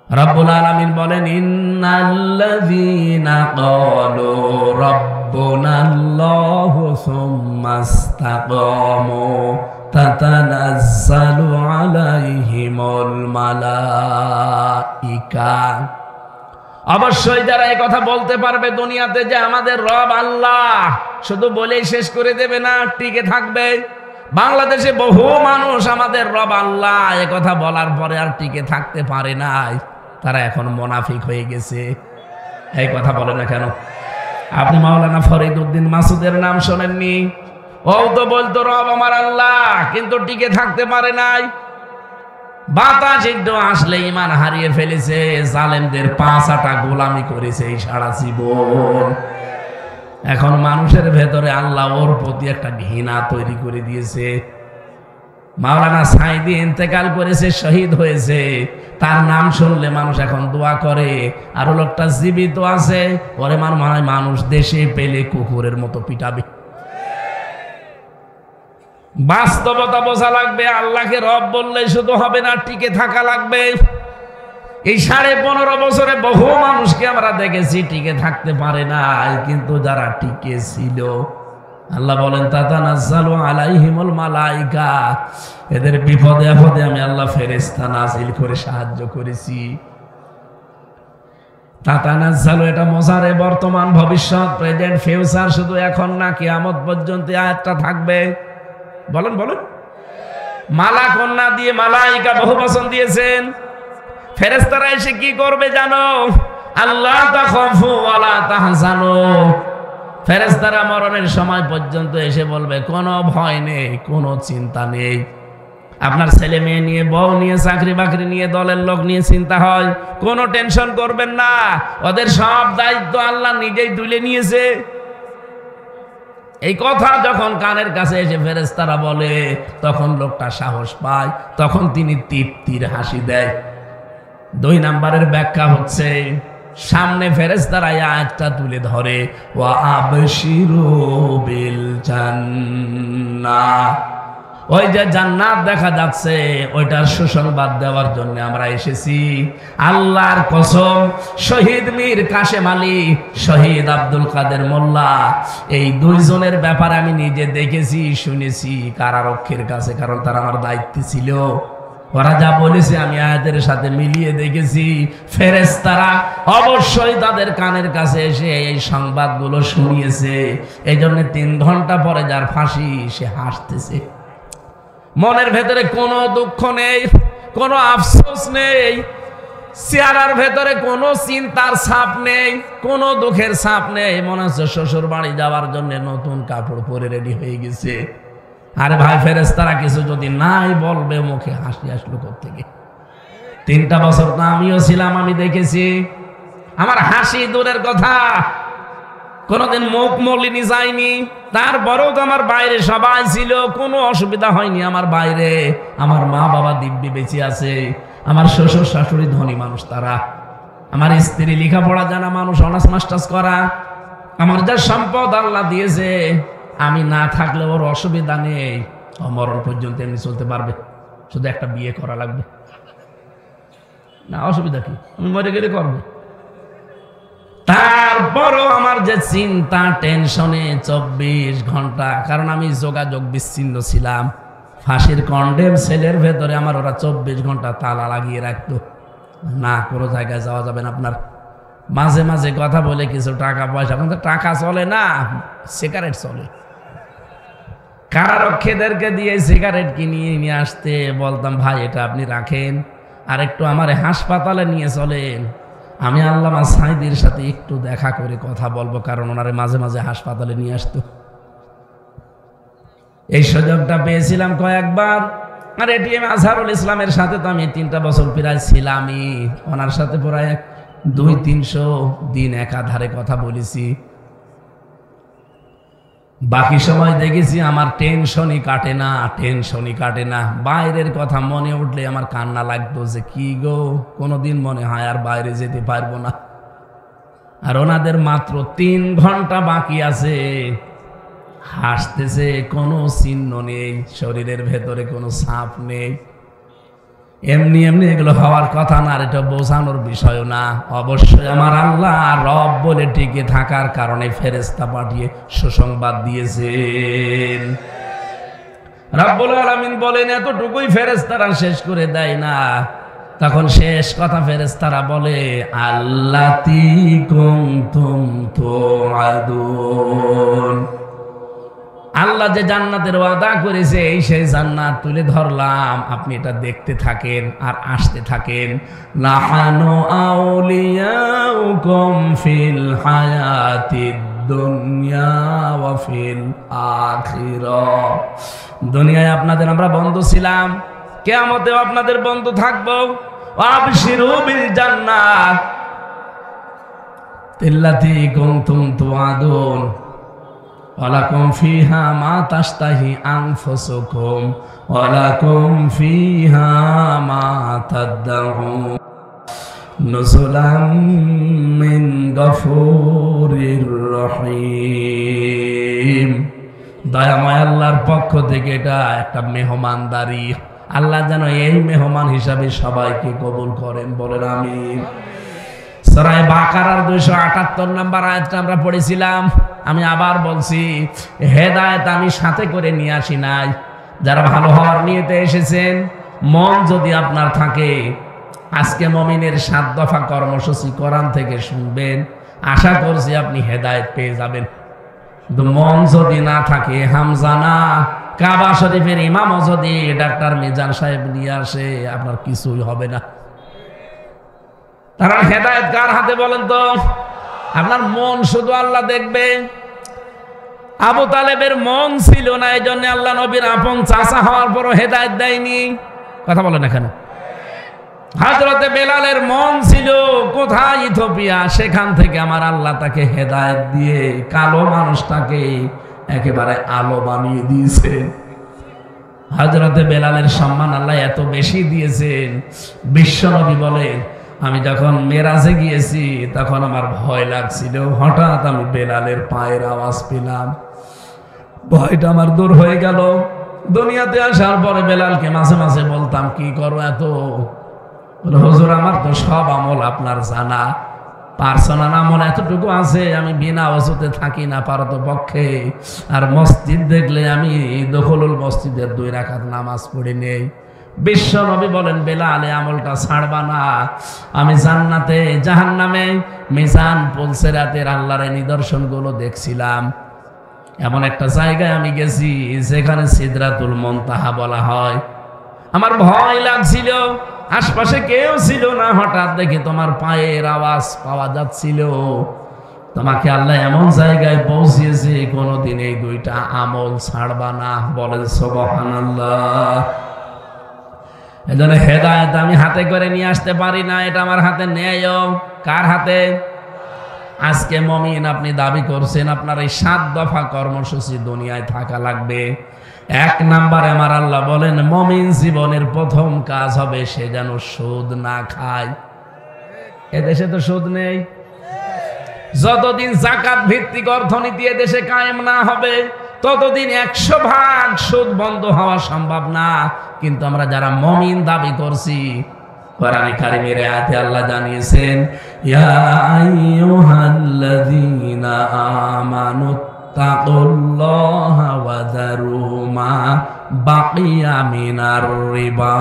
রব্বুল আলামিন বলেন ইন্নাল্লাযীনা ক্বালু রাব্বুনাল্লাহু সুম্মা ইসতাকামু তাতানাজ্জালু আলাইহিমুল মালাইকা। অবশ্যই যারা এই কথা বলতে পারবে দুনিয়াতে যে আমাদের রব আল্লাহ, শুধু বলেই শেষ করে দেবে না, টিকে থাকবে। বাংলাদেশে বহু মানুষ আমাদের রব আল্লাহ এ কথা বলার পরে আর টিকে থাকতে পারে নাই, তারা এখন মুনাফিক হয়ে গেছে। এই কথা বলে না কেন? আপনি মাওলানা ফরিদ উদ্দিন মাসুদের নাম শোনেননি? ও তো বলতো রব আমার আল্লাহ, কিন্তু টিকে থাকতে পারে নাই। বাতাস একটু আসলে ইমান হারিয়ে ফেলেছে, জালেমদের 5 আটা গোলামি করেছে এই সারা জীবন। এখন মানুষের ভেতরে আল্লাহ ওর প্রতি একটা ঘৃণা তৈরি করে দিয়েছে। মাওলানা সাইদি ইন্তেকাল করেছে, শহীদ হয়েছে, তার নাম শুনলে মানুষ এখন দোয়া করে, আর লোকটা জীবিত আছে, ওরে মানুষ দেশে পেলে কুকুরের মতো পিটাবে। বাস্তবতা বোঝা লাগবে, আল্লাহকে রব বললে শুধু হবে না, টিকে থাকা লাগবে। এই 15.5 বছরে বহু মানুষকে আমরা দেখেছি টিকে থাকতে পারে না, কিন্তু যারা টিকে ছিল আল্লাহ বলেন তাতানাজ্জালু আলাইহিমুল মালাইকা, এদের বিপদে আপদে আমি আল্লাহ ফেরেশতা নাজিল করে সাহায্য করেছি। তাতানাজ্জালু এটা মজারে বর্তমান ভবিষ্যৎ, প্রেজেন্ট ফিউচার, শুধু এখন না, কিয়ামত পর্যন্ত আয়াতটা থাকবে। বলেন বলেন। মালা কন্যা দিয়ে মালাইকা বহু বচন দিয়েছেন। ফেরেশতারা এসে কি করবে জানো? আল্লাহ তাখাফু ওয়ালা তাহজানু। ফেরেশতারা মরণের সময় পর্যন্ত এসে বলবে কোনো ভয় নেই, কোনো চিন্তা নেই। আপনার ছেলে মেয়ে নিয়ে, বউ নিয়ে, চাকরি বাকরি নিয়ে, দলের লোক নিয়ে চিন্তা হয়, কোনো টেনশন করবেন না, ওদের সব দায়িত্ব আল্লাহ নিজেই তুলে নিয়েছে। এই কথা যখন কানের কাছে এসে ফেরেশতারা বলে, তখন লোকটা সাহস পায়, তখন তিনি তৃপ্তির হাসি দেয়। 2 নম্বরের ব্যাখ্যা হচ্ছে, সামনে ফেরেশতারা এই আয়াতটা তুলে ধরে, ওয়া আবশিরু বিল জান্নাহ, ওই যে জান্নাত দেখা যাচ্ছে ওইটার সুসংবাদ দেওয়ার জন্য আমরা এসেছি। আল্লাহর কসম, শহীদ মীর কাশেম আলী, শহীদ আব্দুল কাদের মোল্লা, এই 2 জনের ব্যাপারে আমি নিজে দেখেছি, শুনেছি কারারক্ষীর কাছে, কারণ তারা আমার দায়িত্বে ছিল। ওরা যা বলেছে আমি আয়াতের সাথে মিলিয়ে দেখেছি। ফেরেশতারা অবশ্যই তাদের কানের কাছে এসে এই সংবাদগুলো শুনিয়েছে। এই জন্য 3 ঘন্টা পরে যার ফাঁসি, সে হাসতেছে, মনের ভেতরে কোনো দুঃখ নেই, কোনো আফসোস নেই, চেহারার ভেতরে কোনো চিন্তার ছাপ নেই, কোনো দুঃখের ছাপ নেই। মনে হচ্ছে শ্বশুর বাড়ি যাওয়ার জন্য নতুন কাপড় পরে রেডি হয়ে গেছে। আরে ভাই, ফেরেশতারা কিছু যদি নাই বলবে, মুখে হাসি আসলো কোত্থেকে? 3টা বছর তো আমিও ছিলাম, আমি দেখেছি। আমার হাসি দূরের কথা, কোনোদিন মুখ মলিনি যায়নি। তারপরেও তো আমার বাইরে সবাই ছিল, কোনো অসুবিধা হয়নি আমার বাইরে। আমার মা বাবা দিব্যি বেঁচে আছে, আমার শ্বশুর শাশুড়ি ধনী মানুষ তারা, আমার স্ত্রী লেখাপড়া জানা মানুষ, অনার্স মাস্টার্স করা। আমার যা সম্পদ আল্লাহ দিয়েছে, আমি না থাকলে ওর অসুবিধা নেই, মরণ পর্যন্ত এমনি চলতে পারবে, শুধু একটা বিয়ে করা লাগবে। না অসুবিধা কি, আমি মরে গেলে করবে। তারপরও আমার যে চিন্তা, টেনশনে 24 ঘন্টা, কারণ আমি যোগাযোগ বিচ্ছিন্ন ছিলাম। ফাঁসির কন্ডেম সেলের ভেতরে আমার ওরা 24 ঘন্টা তালা লাগিয়ে রাখতো, না কোনো জায়গায় যাওয়া যাবে না আপনার। মাঝে মাঝে কথা বলে কিছু টাকা পয়সা, এখন তো টাকা চলে না, সিগারেট চলে। কারারক্ষীদেরকে দিয়ে সিগারেট কিনিয়ে নিয়ে আসতে বলতাম, ভাই এটা আপনি রাখেন, আর একটু আমার হাসপাতালে নিয়ে চলেন, আমি আল্লামা সাঈদীর সাথে একটু দেখা করে কথা বলবো, কারণ ওনারে মাঝে মাঝে হাসপাতালে নিয়ে আসতো। এই সুযোগটা পেয়েছিলাম কয়েকবার। আর এটিএম আজহারুল ইসলামের সাথে তো আমি 3টা বছর প্রায় ছিলামই, ওনার সাথে প্রায় 200-300 দিন একাধারে কথা বলেছি। বাকি সময় দেখেছি আমার টেনশনই কাটে না, টেনশনই কাটে না। বাইরের কথা মনে উঠলে আমার কান্না লাগতো, যে কি গো, কোনোদিন মনে হয় আর বাইরে যেতে পারবো না। আর ওনাদের মাত্র 3 ঘন্টা বাকি আছে, হাসতেছে, কোনো চিহ্ন নেই, শরীরের ভেতরে কোনো ছাপ নেই। এমনি এমনি এগুলো হওয়ার কথা না, আর এটা বোঝানোর বিষয় না। অবশ্যই আমার আল্লাহ রব বলে টিকে থাকার কারণে ফেরেশতা পাঠিয়ে সুসংবাদ দিয়েছেন। রব্বুল আলামিন বলেন, এতটুকুই ফেরেশতারা শেষ করে দেয় না, তখন শেষ কথা ফেরেশতারা বলে, আল্লাতী কুনতুম তুআদুন, আল্লাহ যে জান্নাতের ওয়াদা করেছে, এই সেই জান্নাত তুলে ধরলাম, আপনি এটা দেখতে থাকেন আর আসতে থাকেন। নাহানু আউলিয়াউকুম ফিল হায়াতিদ দুনিয়া ওয়া ফিল আখিরাহ, দুনিয়ায় আপনাদের আমরা বন্ধু ছিলাম, কিয়ামতেও আপনাদের বন্ধু থাকবো। আবশিরু বিল জান্নাত আল্লাতী কুনতুম তুআদুন ওয়ালাকুম ফিহা মা তাশতাহি আনফুসুকুম ওয়ালাকুম ফিহা মা তাদউন নুজুলাম মিন গফুরির রহিম। দয়াময় আল্লাহর পক্ষ থেকে এটা একটা মেহমানদারি। আল্লাহ যেন এই মেহমান হিসাবে সবাইকে কবুল করেন, বলেন আমিন। সূরা বাকারার 278 নম্বর আয়াতটা আমরা পড়েছিলাম। আমি আবার বলছি, হেদায়েত আমি সাথে করে নিয়ে আসি নাই। যারা ভালো হওয়ার নিয়তে এসেছেন, মন যদি আপনার থাকে, আজকে মুমিনের 7 দফা কর্মসূচি কোরআন থেকে শুনবেন, আশা করছি আপনি হেদায়েত পেয়ে যাবেন। কিন্তু মন যদি না থাকে, হামজানা কাবা শরীফের ইমামও যদি ডাক্তার মিজান সাহেব নিয়ে আসে, আপনার কিছুই হবে না। তারা হেদায়েত কার হাতে বলেন তো? আপনার মন শুধু আল্লাহ দেখবে। আবু তালেবের মন ছিল না, এই জন্য আল্লাহ নবীর আপন চাচা হওয়ার পরও হেদায়েত দেয়নি। কথা বলেন এখানে। হযরতে বেলালের মন ছিল কোথায়? ইথিওপিয়া। সেখান থেকে আমার আল্লাহ তাকে হেদায়েত দিয়ে কালো মানুষটাকে একেবারে আলো বানিয়ে দিয়েছেন। হযরতে বেলালের সম্মান আল্লাহ এত বেশি দিয়েছেন, বিশ্বনবী বলেন, আমি যখন মেরাজে গিয়েছি তখন আমার ভয় লাগছিল, হঠাৎ আমি বেলালের পায়ের আওয়াজ পেলাম, ভয়টা আমার দূর হয়ে গেল। দুনিয়াতে আসার পরে বেলালকে মাঝে মাঝে বলতাম, কি করো এত? হুজুর, আমার তো সব আমল আপনার জানা, পার্সোনাল আমল এতটুকু আছে, আমি বিনা ওযুতে থাকি না পারতপক্ষে, আর মসজিদ দেখলে আমি দখলুল মসজিদের 2 রাকাত নামাজ পড়ে নেই। বিশ্ব নবী বলেন, বেলাল এই আমলটা ছাড়বা না। আমি জান্নাতে জাহান্নামে মিজান পুলসিরাতের আল্লাহর নিদর্শনগুলো দেখছিলাম। এমন একটা জায়গায় আমি গেছি যেখানে সিদরাতুল মুনতাহা বলা হয়। আমার ভয় লাগছিল, আশপাশে কেউ ছিল না, হঠাৎ দেখি তোমার পায়ের আওয়াজ পাওয়া যাচ্ছিল। তোমাকে আল্লাহ এমন জায়গায় পৌঁছিয়েছে, কোনোদিন এই 2টা আমল ছাড়বা না। বলেন সুবহানাল্লাহ। এজন্য হেদায়েত আমি হাতে করে নিয়ে আসতে পারি না, এটা আমার হাতে নেই। কার হাতে? আজকে মুমিন আপনি দাবি করছেন আপনার এই 7 দফা কর্মসূচি দুনিয়ায় থাকা লাগবে। 1 নম্বরে আমার আল্লাহ বলেন মুমিন জীবনের প্রথম কাজ হবে সে যেন সুদ না খায়। এদেশে তো সুদ নেই। যতদিন যাকাত ভিত্তিক অর্থনীতি এদেশে কায়েম না হবে ততদিন 100% সুদ বন্ধ হওয়া সম্ভব না। কিন্তু আমরা যারা মুমিন দাবি করছি, কোরআনে কারীমের আয়াতে আল্লাহ জানিয়েছেন ইয়া আইয়ুহাল্লাযীনা আমানুত্তাকুল্লাহা ওয়া যারু মা বাকিয়া মিনার রিবা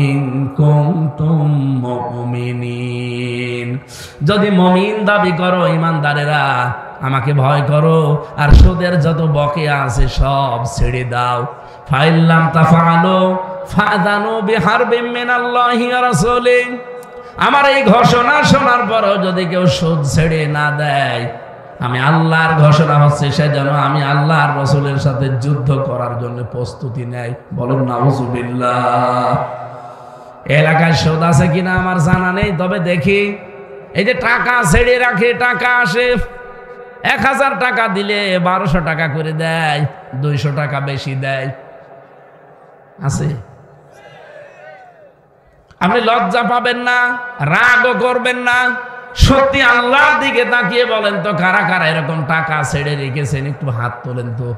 ইন কুনতুম মুমিনিন। যদি মুমিন দাবি করো, ঈমানদারেরা আমাকে ভয় করো, আর সুদের যত বকেয়া আছে সব ছেড়ে দাও। ফাইল্লাম তাফআলু ফাযানু বিহারবিম মিনাল্লাহি ওয়া রাসূলিহি। আমার এই ঘোষণা শোনার পরও যদি কেউ সুদ ছেড়ে না দেয়, আমি আল্লাহর ঘোষণা হচ্ছে সে যেন আমি আল্লাহর রাসূলের সাথে যুদ্ধ করার জন্য প্রস্তুতি নেয়। বলুন নাউযুবিল্লাহ। এলাকায় সুদ আছে কিনা আমার জানা নেই, তবে দেখি এই যে টাকা ছেড়ে রাখে, টাকা আসে 1000 টাকা দিলে 1200 টাকা করে দেয়, 200 টাকা বেশি দেয়। আছে? আপনি লজ্জা পাবেন না, রাগও করবেন না। সত্যি আল্লাহর দিকে তাকিয়ে বলেন তো কারা কারা এরকম টাকা ছেড়ে রেখেছেন? একটু হাত তোলেন তো।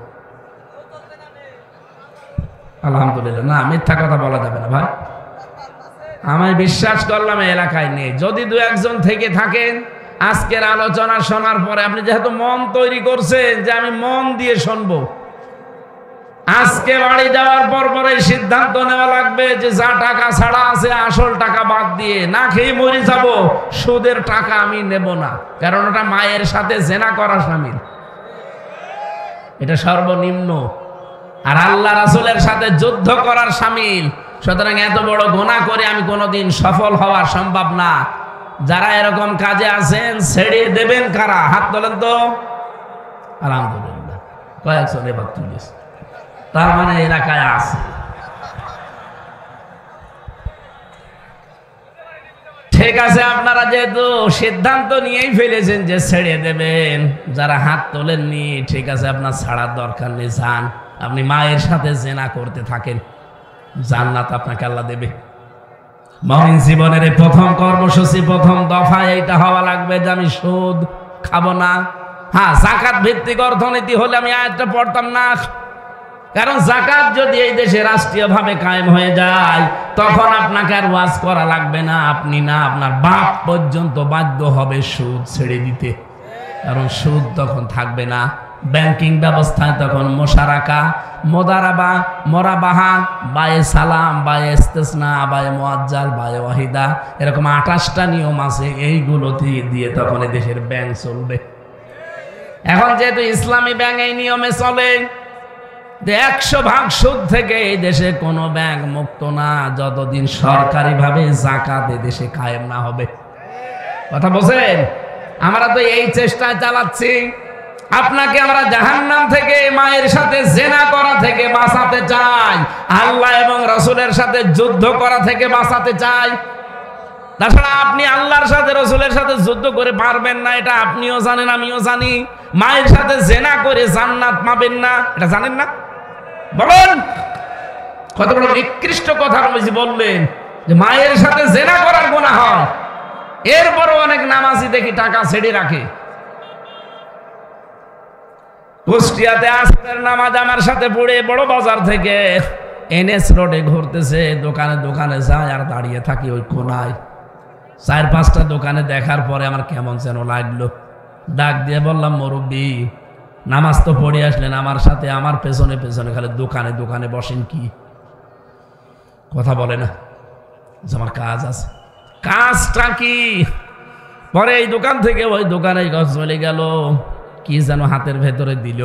আলহামদুলিল্লাহ। না, মিথ্যা কথা বলা যাবে না ভাই। আমি বিশ্বাস করলাম এলাকায় নেই। যদি 2-1 থেকে থাকেন, আজকের আলোচনা শোনার পরে আপনি যেহেতু মন তৈরি করছেন যে আমি মন দিয়ে শুনবো, আজকে বাড়ি যাওয়ার পর পরে সিদ্ধান্ত নেওয়া লাগবে যে যা টাকা ছাড়া আছে আসল টাকা বাদ দিয়ে না খেয়ে মরে যাব, সুদের টাকা আমি নেব না, কারণ ওটা মায়ের সাথে জেনা করা শামিল, এটা সর্বনিম্ন, আর আল্লাহ রাসূলের সাথে যুদ্ধ করার শামিল। সুতরাং এত বড় গুনাহ করে আমি কোনোদিন সফল হওয়া সম্ভব না। যারা এরকম কাজে আছেন ছেড়ে দেবেন কারা? হাত তোলেন তো। আলহামদুলিল্লাহ, কয়েকজন এবার তুলেছে, তার মানে এলাকায় আছে। ঠিক আছে, আপনারা যেহেতু সিদ্ধান্ত নিয়েই ফেলেছেন যে ছেড়ে দেবেন, যারা হাত তোলেননি ঠিক আছে, আপনার ছাড়ার দরকার নেই, যান। আপনি মায়ের সাথে জেনা করতে থাকেন, জান্নাত আপনাকে আল্লাহ দেবে। মুমিন জীবনের প্রথম কর্মসূচি, প্রথম দফা এইটা হওয়া লাগবে যে আমি সুদ খাবো না। হ্যাঁ, যাকাত ভিত্তিক অর্থনীতি হলে আমি আয়াতটা পড়তাম না, কারণ যাকাত যদি এই দেশে রাষ্ট্রীয়ভাবে কায়েম হয়ে যায় তখন আপনাকে আর ওয়াজ করা লাগবে না, আপনি না আপনার বাপ পর্যন্ত বাধ্য হবে সুদ ছেড়ে দিতে, কারণ সুদ তখন থাকবে না। ব্যাংকিং ব্যবস্থায় তখন মুশারাকা, মুদারাবা, মুরাবাহা, বায়ে সালাম, বায়ে ইস্তিসনা, বায়ে মুআজ্জাল, বায়ে ওয়াহিদা, এরকম 28টা নিয়ম আছে। এইগুলো দিয়ে তখন এই দেশের ব্যাংক চলবে। এখন যেহেতু ইসলামী ব্যাংক এই নিয়মে চলে, 100% সুদ থেকে এই দেশে কোনো ব্যাংক মুক্ত না যতদিন সরকারিভাবে যাকাত এই দেশে কায়েম না হবে। কথা বলছেন? আমরা তো এই চেষ্টায় চালাচ্ছি। আপনাকে আমরা জাহান্নাম থেকে, মায়ের সাথে জেনা করা থেকে বাঁচাতে চাই, আল্লাহ এবং রাসূলের সাথে যুদ্ধ করা থেকে বাঁচাতে চাই। তাছাড়া আপনি আল্লাহর সাথে রাসূলের সাথে যুদ্ধ করে পারবেন না, এটা আপনিও জানেন, আমিও জানি। মায়ের সাথে জেনা করে জান্নাত পাবেন না, এটা জানেন না? বলেন, কত বড় নিকৃষ্ট কথা বললেন যে মায়ের সাথে জেনা করার গুনাহ হয়। এরপরও অনেক নামাজি দেখি টাকা ছেড়ে রাখে। কুষ্টিয়াতে আসরের নামাজ আমার সাথে পড়ে বড় বাজার থেকে এনএস রোডে ঘুরতেছে, দোকানে দোকানে যায় আর দাঁড়িয়ে থাকি ওই কোনায়। 4-5টা দোকানে দেখার পরে আমার কেমন যেন লাগলো, ডাক দিয়ে বললাম, মুরব্বি নামাজ তো পড়ে আসলেন, আমার সাথে আমার পেছনে পেছনে খালি দোকানে দোকানে বসেন কি? কথা বলে না, আমার কাজ আছে। কাজটা কি? পরে এই দোকান থেকে ওই দোকানে চলে গেল, কি যেন হাতের ভেতরে দিল।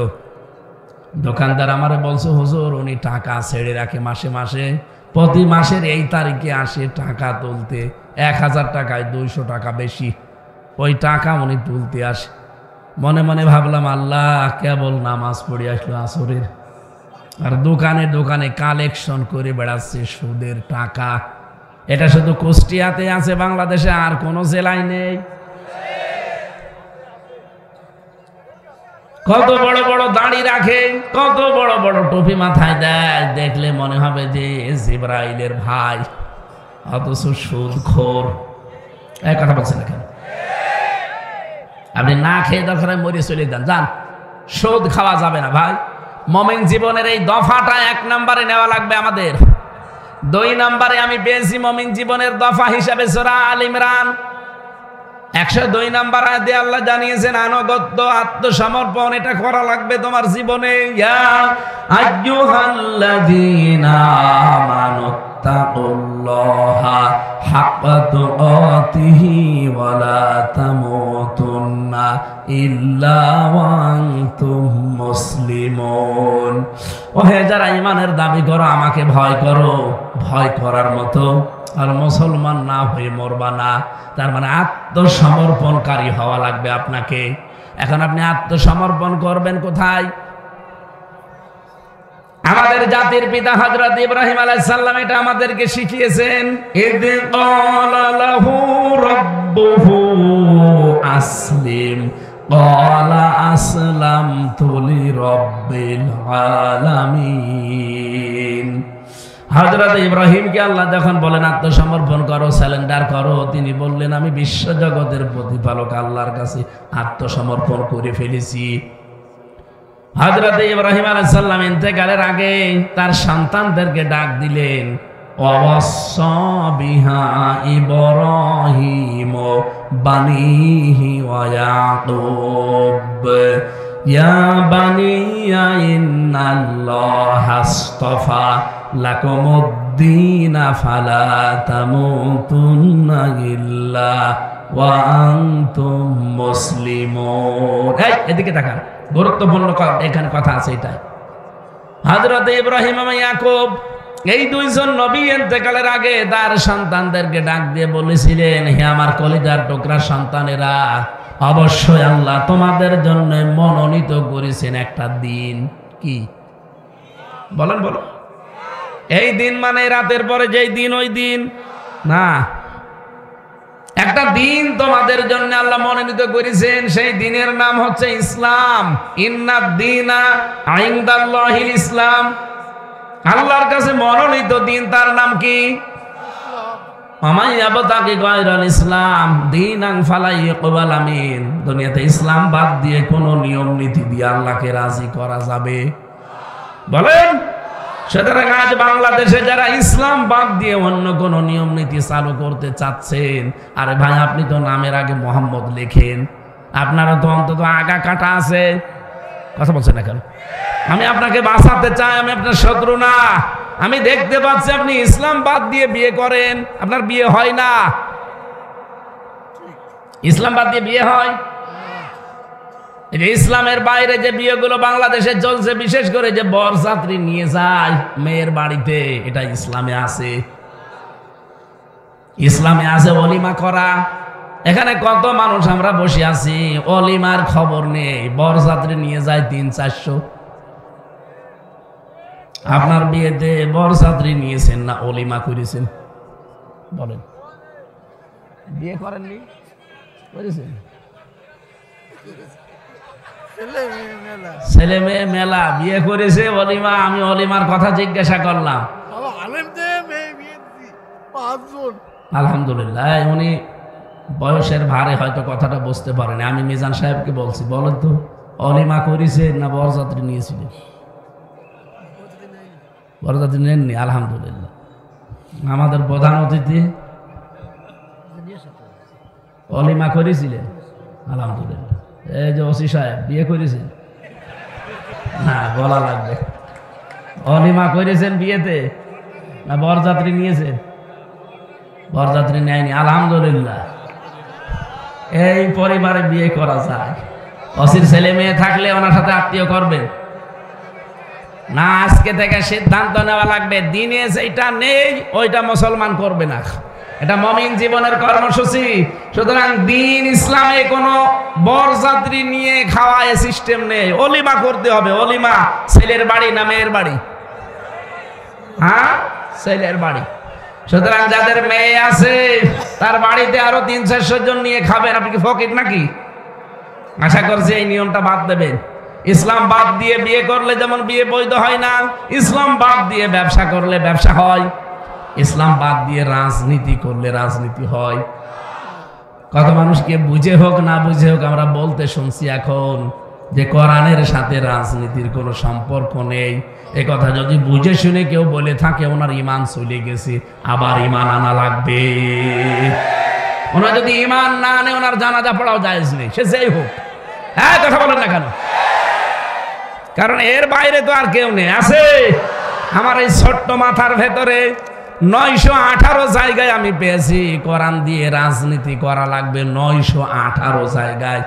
দোকানদার আমারে বলছে, হুজুর উনি টাকা ছেড়ে রাখে মাসে মাসে, প্রতি মাসের এই তারিখে আসে টাকা তুলতে, 1000 টাকায় 200 টাকা বেশি, ওই টাকা উনি তুলতে আসে। মনে মনে ভাবলাম, আল্লাহ কেবল নামাজ পড়ে আসলো আসরের, আর দোকানে দোকানে কালেকশন করে বেড়াচ্ছে সুদের টাকা। এটা শুধু কুষ্টিয়াতে আছে, বাংলাদেশে আর কোনো জেলায় নেই। কত বড় বড় দাড়ি রাখে, কত বড় বড় টুপি মাথায় দেয়, দেখলে মনে হবে যে জিবরাইলের ভাই, অথচ সুদখোর। এই কথা বলছেন কেন? আপনি না খেয়ে দরকার মরে চলে যান, যান, সুদ খাওয়া যাবে না ভাই। মুমিন জীবনের এই দফাটা 1 নম্বরে নেওয়া লাগবে আমাদের। 2 নম্বরে আমি পেয়েছি মুমিন জীবনের দফা হিসাবে সূরা আল ইমরান 102 নম্বর আয়াতে আল্লাহ জানিয়েছেন আনুগত্য, আত্মসমর্পণ, এটা করা লাগবে তোমার জীবনে। ইয়া আইয়ুহাল্লাযীনা আমানুত্তাকুল্লাহা হাক্কা তুকাতিহি ওয়া লা তামুতুন্না ইল্লা ওয়া আনতুম মুসলিমুন। ওহে যারা ঈমানের দাবি করো, আমাকে ভয় করো, ভয় করার মতো আর মুসলমান না হয়ে মরবা না। তার মানে আত্মসমর্পণকারী হওয়া লাগবে আপনাকে। এখন আপনি আত্মসমর্পণ করবেন কোথায়? আমাদের জাতির পিতা হযরত ইব্রাহিম আলাইহিস সালাম এটা আমাদেরকে শিখিয়েছেন। ইদ ক্বালা লাহু রাব্বুহু আসলিম ক্বালা আসলামতু লিরাব্বিল আলামিন। হযরত ইব্রাহিমকে আল্লাহ যখন বলেন আত্মসমর্পণ করো, সারেন্ডার করো, তিনি বললেন আমি বিশ্বজগতের প্রতিপালক আল্লাহর কাছে আত্মসমর্পণ করে ফেলেছি। হযরত ইব্রাহিম আলাইহিস সালাম ইন্তেকালের আগে তার সন্তানদেরকে ডাক দিলেন, ওয়াসাসা বিহা ইব্রাহিম বানিহি ওয়া ইয়াকুব ইয়া বানিয়া ইন্নাল্লাহা আস্তাফা লাকুমুদ্দীন ফালা তামুতুন্না ইল্লা ওয়া আনতুম মুসলিমুন। এদিকে তাকান, গুরুত্বপূর্ণ এখানে কথা আছে। এটা হযরত ইব্রাহিম এবং ইয়াকুব এই 2 জন নবী ইন্তেকালের আগে তার সন্তানদেরকে ডাক দিয়ে বলেছিলেন, হে আমার কলিজার টুকরা সন্তানেরা, অবশ্যই আল্লাহ তোমাদের জন্য মনোনীত করেছেন একটা দিন। কি বলেন? বলো। এই দিন মানে রাতের পরে যেই দিন, ওই দিন না, একটা দিন তোমাদের জন্য আল্লাহ মনোনীত করেছেন। সেই দিনের নাম হচ্ছে ইসলাম। ইন্নাদ-দীনা ইনদাল্লাহিল ইসলাম। আল্লাহর কাছে মনোনীত দিন, তার নাম কি? আমায় ইয়াবতাগি গায়রাল ইসলাম দীনান ফালা ইউকবাল মিন। দুনিয়াতে ইসলাম বাদ দিয়ে কোন নিয়ম নীতি দিয়ে আল্লাহকে রাজি করা যাবে? বলেন। সুতরাং আজ বাংলাদেশে যারা ইসলাম বাদ দিয়ে অন্য কোন নিয়ম নীতি চালু করতে চাচ্ছেন, আরে ভাই আপনি তো নামের আগে মোহাম্মদ লেখেন, আপনারা তো অন্তত আগা কাটা আছে। কথা বলছেন না কেন? আমি আপনাকে বাঁচাতে চাই, আমি আপনার শত্রু না। আমি দেখতে পাচ্ছি আপনি ইসলাম বাদ দিয়ে বিয়ে করেন, আপনার বিয়ে হয় না। ইসলাম বাদ দিয়ে বিয়ে হয়? ইসলামের বাইরে যে বিয়েগুলো বাংলাদেশে চলছে, বিশেষ করে যে বরযাত্রী নিয়ে যায় মেয়ের বাড়িতে, এটা ইসলামে আছে। ইসলামে আছে অলিমা করা। এখানে কত মানুষ আমরা বসে আছি, অলিমার খবর নেই, বরযাত্রী নিয়ে যায় 300-400। আপনার বিয়েতে বরযাত্রী নিয়েছেন না অলিমা করেছেন? বলেন। বিয়ে করেননি? করেছেন? ছেলে মেয়ে মেলা, বিয়ে করেছে, অলিমা। আমি অলিমার কথা জিজ্ঞাসা করলাম। আলহামদুলিল্লাহ, উনি বয়সের ভারে হয়তো কথাটা বুঝতে পারেনি। আমি মিজান সাহেবকে বলছি, বলেন তো অলিমা করেছে না বরযাত্রী নিয়েছিলেন? বরযাত্রী নেননি? আলহামদুলিল্লাহ। আমাদের প্রধান অতিথি অলিমা করেছিলেন? আলহামদুলিল্লাহ। এই যে ওসি সাহেব বিয়ে করেছেন? না, বলা লাগবে। অলিমা করেছেন বিয়েতে না বরযাত্রী নিয়েছেন? বরযাত্রী নেয়নি। আলহামদুলিল্লাহ। এই পরিবারে বিয়ে করা যায়। ওসির ছেলে মেয়ে থাকলে ওনার সাথে আত্মীয় করবেন না। আজকে থেকে সিদ্ধান্ত নেওয়া লাগবে, দিনে যেটা নেই ওইটা মুসলমান করবে না। এটা মুমিন জীবনের কর্মসূচি। সুতরাং দিন ইসলামে কোনো বরযাত্রী নিয়ে খাওয়ায় সিস্টেম নেই। অলিমা করতে হবে। অলিমা ছেলের বাড়ি না মেয়ের বাড়ি? হ্যাঁ, ছেলের বাড়ি। সুতরাং যাদের মেয়ে আছে তার বাড়িতে আরো 300-400 জন নিয়ে খাবেন। আপনি কি ফকির নাকি? আশা করছি এই নিয়মটা বাদ দেবেন। ইসলাম বাদ দিয়ে বিয়ে করলে যেমন বিয়ে বৈধ হয় না, ইসলাম বাদ দিয়ে ব্যবসা করলে ব্যবসা হয়, ইসলাম বাদ দিয়ে রাজনীতি করলে রাজনীতি হয়। কত মানুষকে বুঝে হোক না বুঝে হোক আমরা বলতে শুনছি এখন যে কোরআনের সাথে রাজনীতির কোনো সম্পর্ক নেই। এ কথা যদি বুঝে শুনে কেউ বলে থাকে ওনার ঈমান চলে গেছে, আবার ঈমান আনা লাগবে। ওনার যদি ঈমান না আনে ওনার জানাজা পড়াও জায়েজ নেই, সে যেই হোক। হ্যাঁ, কথা বলেন না কেন? কারণ এর বাইরে তো আর কেউ নেই। আছে আমার এই ছোট্ট মাথার ভেতরে 918 জায়গায় আমি পেয়েছি কোরআন দিয়ে রাজনীতি করা লাগবে, 918 জায়গায়।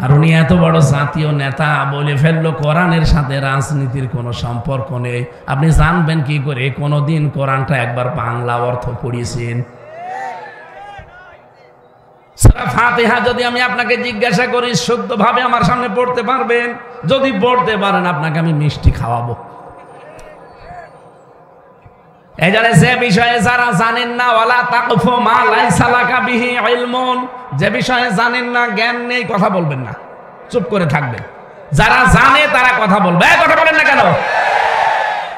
আর উনি এত বড় জাতীয় নেতা বলে ফেললো কোরআনের সাথে রাজনীতির কোনো সম্পর্ক নেই। আপনি জানবেন কি করে? কোনোদিন কোরআনটা একবার বাংলা অর্থ পড়িয়েছেন? সূরা ফাতিহা যদি আমি আপনাকে জিজ্ঞাসা করি শুদ্ধভাবে আমার সামনে পড়তে পারবেন? যদি পড়তে পারেন আপনাকে আমি মিষ্টি খাওয়াবো। এই জন্য যে বিষয়ে যারা জানেন না, ওয়ালা তাকফু মা লাইসা লাকা বিহি ইলমুন, যে বিষয়ে জানেন না, জ্ঞান নেই, কথা বলবেন না, চুপ করে থাকবেন। যারা জানে তারা কথা বলবে। কথা বলেন না কেন?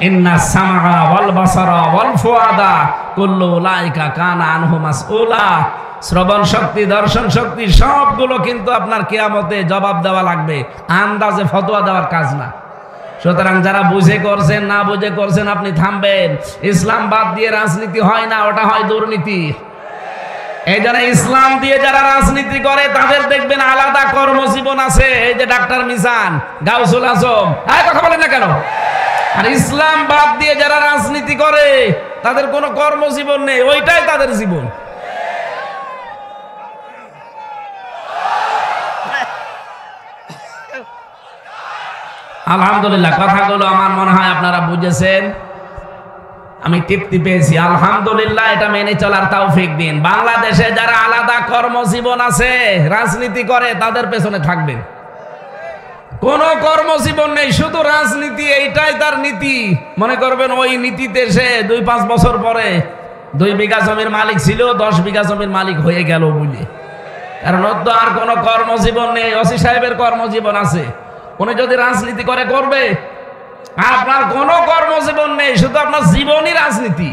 ইন্না সামআ ওয়াল বাসারা ওয়াল ফুআদা কুল্লু উলাইকা কানা আনহু মাসউলা। শ্রবণ শক্তি, দর্শন শক্তি সবগুলো কিন্তু আপনার কিয়ামতে জবাব দেওয়া লাগবে। আন্দাজে ফতোয়া দেওয়ার কাজ না। সুতরাং যারা বুঝে করছেন না বুঝে করছেন আপনি থামবেন। ইসলাম বাদ দিয়ে রাজনীতি হয় না, ওটা হয় দুর্নীতি। এই জন্য ইসলাম দিয়ে যারা রাজনীতি করে তাদের দেখবেন আলাদা কর্মজীবন আছে। এই যে ডাক্তার মিজান, গাউসুল আজম, কথা বলেন না কেন? আর ইসলাম বাদ দিয়ে যারা রাজনীতি করে তাদের কোনো কর্মজীবন নেই, ওইটাই তাদের জীবন। আলহামদুলিল্লাহ, কথাগুলো আমার মনে হয় আপনারা বুঝেছেন। আমি তৃপ্তি পেয়েছি, আলহামদুলিল্লাহ। এটা মেনে চলার তৌফিক দিন। বাংলাদেশে যারা আলাদা কর্মজীবন আছে, রাজনীতি করে, তাদের পেছনে থাকবেন। কোন কর্মজীবন নেই, শুধু রাজনীতি, এইটাই তার নীতি। মনে করবেন ওই নীতিতে সে 2-5 বছর পরে 2 বিঘা জমির মালিক ছিল, 10 বিঘা জমির মালিক হয়ে গেল বলে। কারণ ওর তো আর কোনো কর্মজীবন নেই। ওসি সাহেবের কর্মজীবন আছে, উনি যদি রাজনীতি করে করবে। আপনার কোনো কর্মজীবন নেই, শুধু আপনার জীবনই রাজনীতি।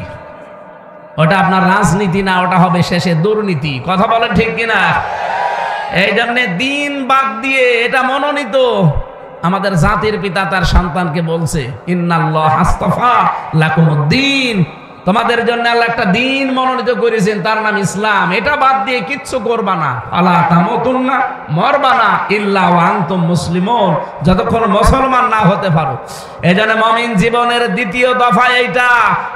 ওটা আপনার রাজনীতি না, ওটা হবে শেষে দুর্নীতি। কথা বলেন ঠিক কিনা? এই জন্য দিন বাদ দিয়ে, এটা মনোনীত। আমাদের জাতির পিতা তার সন্তানকে বলছে, ইন্নাল্লাহ আস্তাফা লাকুমুদ্দিন, তোমাদের জন্য আল্লাহ একটা দিন মনোনীত করেছেন, তার নাম ইসলাম। এটা বাদ দিয়ে কিচ্ছু করবা না। আলা তামুতুন্না, মরবা না, ইল্লা ওয়া আনতুম মুসলিমুন, যতক্ষণ মুসলমান না হতে পারো। এজন্য মুমিন জীবনের দ্বিতীয় দফা এইটা,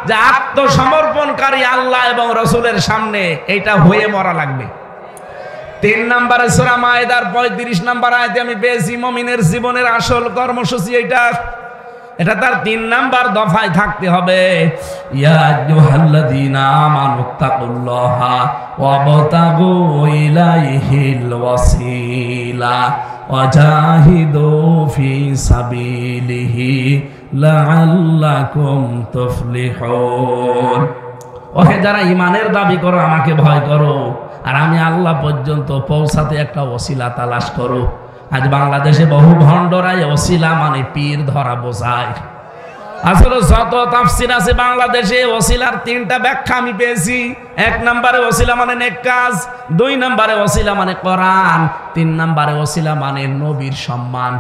যে আত্মসমর্পণকারী আল্লাহ এবং রাসূলের সামনে, এইটা হয়ে মরা লাগবে। 3 নম্বরে সূরা মায়েদার 35 নম্বর আয়াতে আমি পেয়েছি মুমিনের জীবনের আসল কর্মসূচি এইটা। এটা তার 3 নাম্বার দফায় থাকতে হবে। ইয়া আইয়ুহাল্লাযীনা আমানুত্তাকুল্লাহা ওয়াবতাগু ইলাইহিল ওয়াসিলা ওয়াজাহিদু ফি সাবিলিহি লাআল্লাকুম তুফলিহুন। ওহে যারা ঈমানের দাবি করো, আমাকে ভয় করো, আর আমি আল্লাহ পর্যন্ত পৌঁছাতে একটা ওসিলা তালাশ করো। আজ বাংলাদেশে বহু ভণ্ডরাই ওসিলা মানে পীর ধরা বোঝায়। আসলে যত তাফসীর আছে বাংলাদেশে, ওসিলার 3টা ব্যাখ্যা আমি পেয়েছি। 1 নম্বরে ওসিলা মানে নেক কাজ, 2 নম্বরে ওসিলা মানে কোরআন, 3 নম্বরে ওসিলা মানে নবীর সম্মান।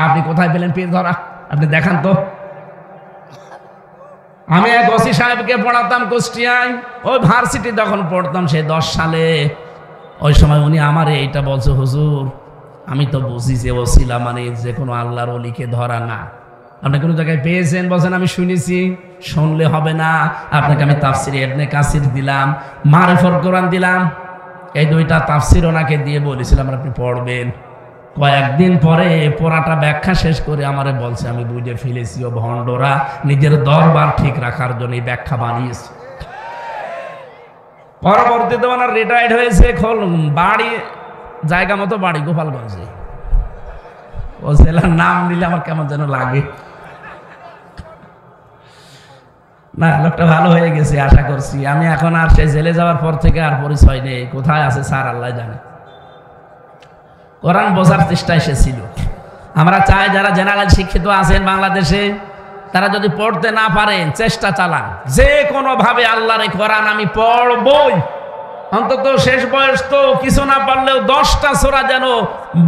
আপনি কোথায় পেলেন পীর ধরা? আপনি দেখান তো। আমি এক ওসি সাহেবকে পড়াতাম কুষ্টিয়ায়, ওই ভার্সিটি যখন পড়তাম সে 10 সালে। ওই সময় উনি আমার এইটা বলছে, হুজুর আমি তো বুঝি যে ওসিলা মানে যে কোনো আল্লাহর ওলিকে ধরা না। আপনি কোনো জায়গায় পেয়েছেন? বলছেন আমি শুনেছি। শুনলে হবে না, আপনাকে আমি তাফসির ইবনে কাসির দিলাম, মারিফাতুল কোরআন দিলাম। এই 2টা তাফসির ওনাকে দিয়ে বলেছিলাম আপনি পড়বেন। কয়েকদিন পরে পড়াটা ব্যাখ্যা শেষ করে আমারে বলছে, আমি বুঝে ফেলেছি ও ভণ্ডরা নিজের দরবার ঠিক রাখার জন্য ব্যাখ্যা বানিয়েছে। পরবর্তীতে ওনার রিটায়ার্ড হয়েছে, বাড়ি জায়গা মতো বাড়ি গোপালগঞ্জে। ও জেলার নাম নিলে আমার কেমন যেন লাগে না। লোকটা ভালো হয়ে গেছে আশা করছি। আমি এখন আর সে জেলে যাওয়ার পর থেকে আর পরিচয় নেই, কোথায় আছে স্যার আল্লাহ জানে। কোরআন বোঝার চেষ্টায় সে ছিল। আমরা চাই যারা জেনারেল শিক্ষিত আছেন বাংলাদেশে, তারা যদি পড়তে না পারেন চেষ্টা চালান, যে কোনো ভাবে আল্লাহর এই কোরআন আমি পড়বই। অন্তত শেষ বয়স তো কিছু না পারলেও 10টা সূরা যেন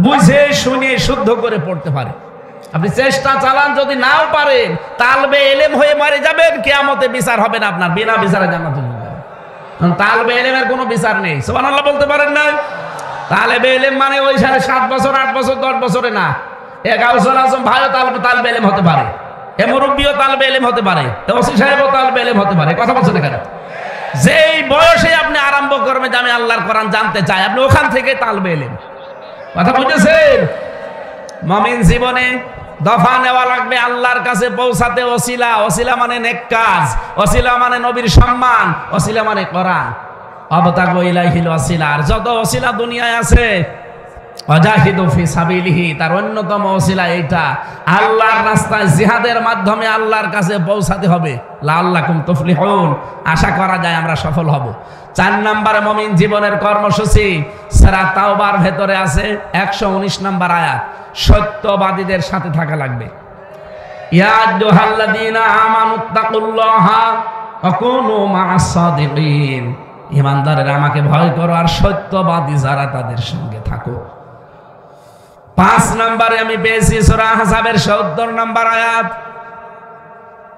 বুঝে শুনে শুদ্ধ করে পড়তে পারে। আপনি চেষ্টা চালান, যদি নাও পারেন তালবে এলেম হয়ে মারে যাবেন, কিয়ামতে বিচার হবে না আপনার, বিনা বিচারে জান্নাতে যাবেন। তালবে এলেমের কোনো বিচার নেই। সুবহানাল্লাহ বলতে পারেন না? তালেবে এলেম মানে ওই 7.5 বছর 8 বছর 10 বছরে না। গাউসুল আজম ভাইও তালবে এলেম হতে পারে, মুরব্বিও তালবে এলেম হতে পারে, ওসি সাহেবও তালবে এলেম হতে পারে। কথা বলছেন এখানে? যেই বয়সে আপনি আরম্ভ করবেন যে আমি আল্লাহর কোরআন জানতে চাই, আপনি ওখান থেকে তালবে এলেম। কথা বুঝেছেন? মুমিন জীবনে দফা নেওয়া লাগবে আল্লাহর কাছে পৌঁছাতে। ওসিলা, ওসিলা মানে নেক কাজ, ওসিলা মানে নবীর সম্মান, ওসিলা মানে কোরআন। আবতাগু ইলাইহিল ওসিলা। আর যত ওসিলা দুনিয়ায় আছে, ওয়াজাহিদু ফি সাবিলিহি, তার অন্যতম ওসিলা এইটা, আল্লাহর রাস্তায় জিহাদের মাধ্যমে আল্লাহর কাছে পৌঁছাতে হবে। লাআল্লাকুম তুফলিহুন, আশা করা যায় আমরা সফল হব। 4 নম্বরে মুমিন জীবনের কর্মসূচি সূরা তাওবার ভেতরে আছে 119 নম্বর আয়াত, সত্যবাদীদের সাথে থাকা লাগবে। ইয়া আইয়ুহাল্লাযীনা আমানুত্তাকুল্লাহা ওয়া কুনু মা'আস সাদিকিন, ঈমানদারেরা আমাকে ভয় করো আর সত্যবাদী যারা তাদের সঙ্গে থাকো। 5 নম্বরে আমি পেয়েছি সূরা আহজাবের 70 নম্বর আয়াত।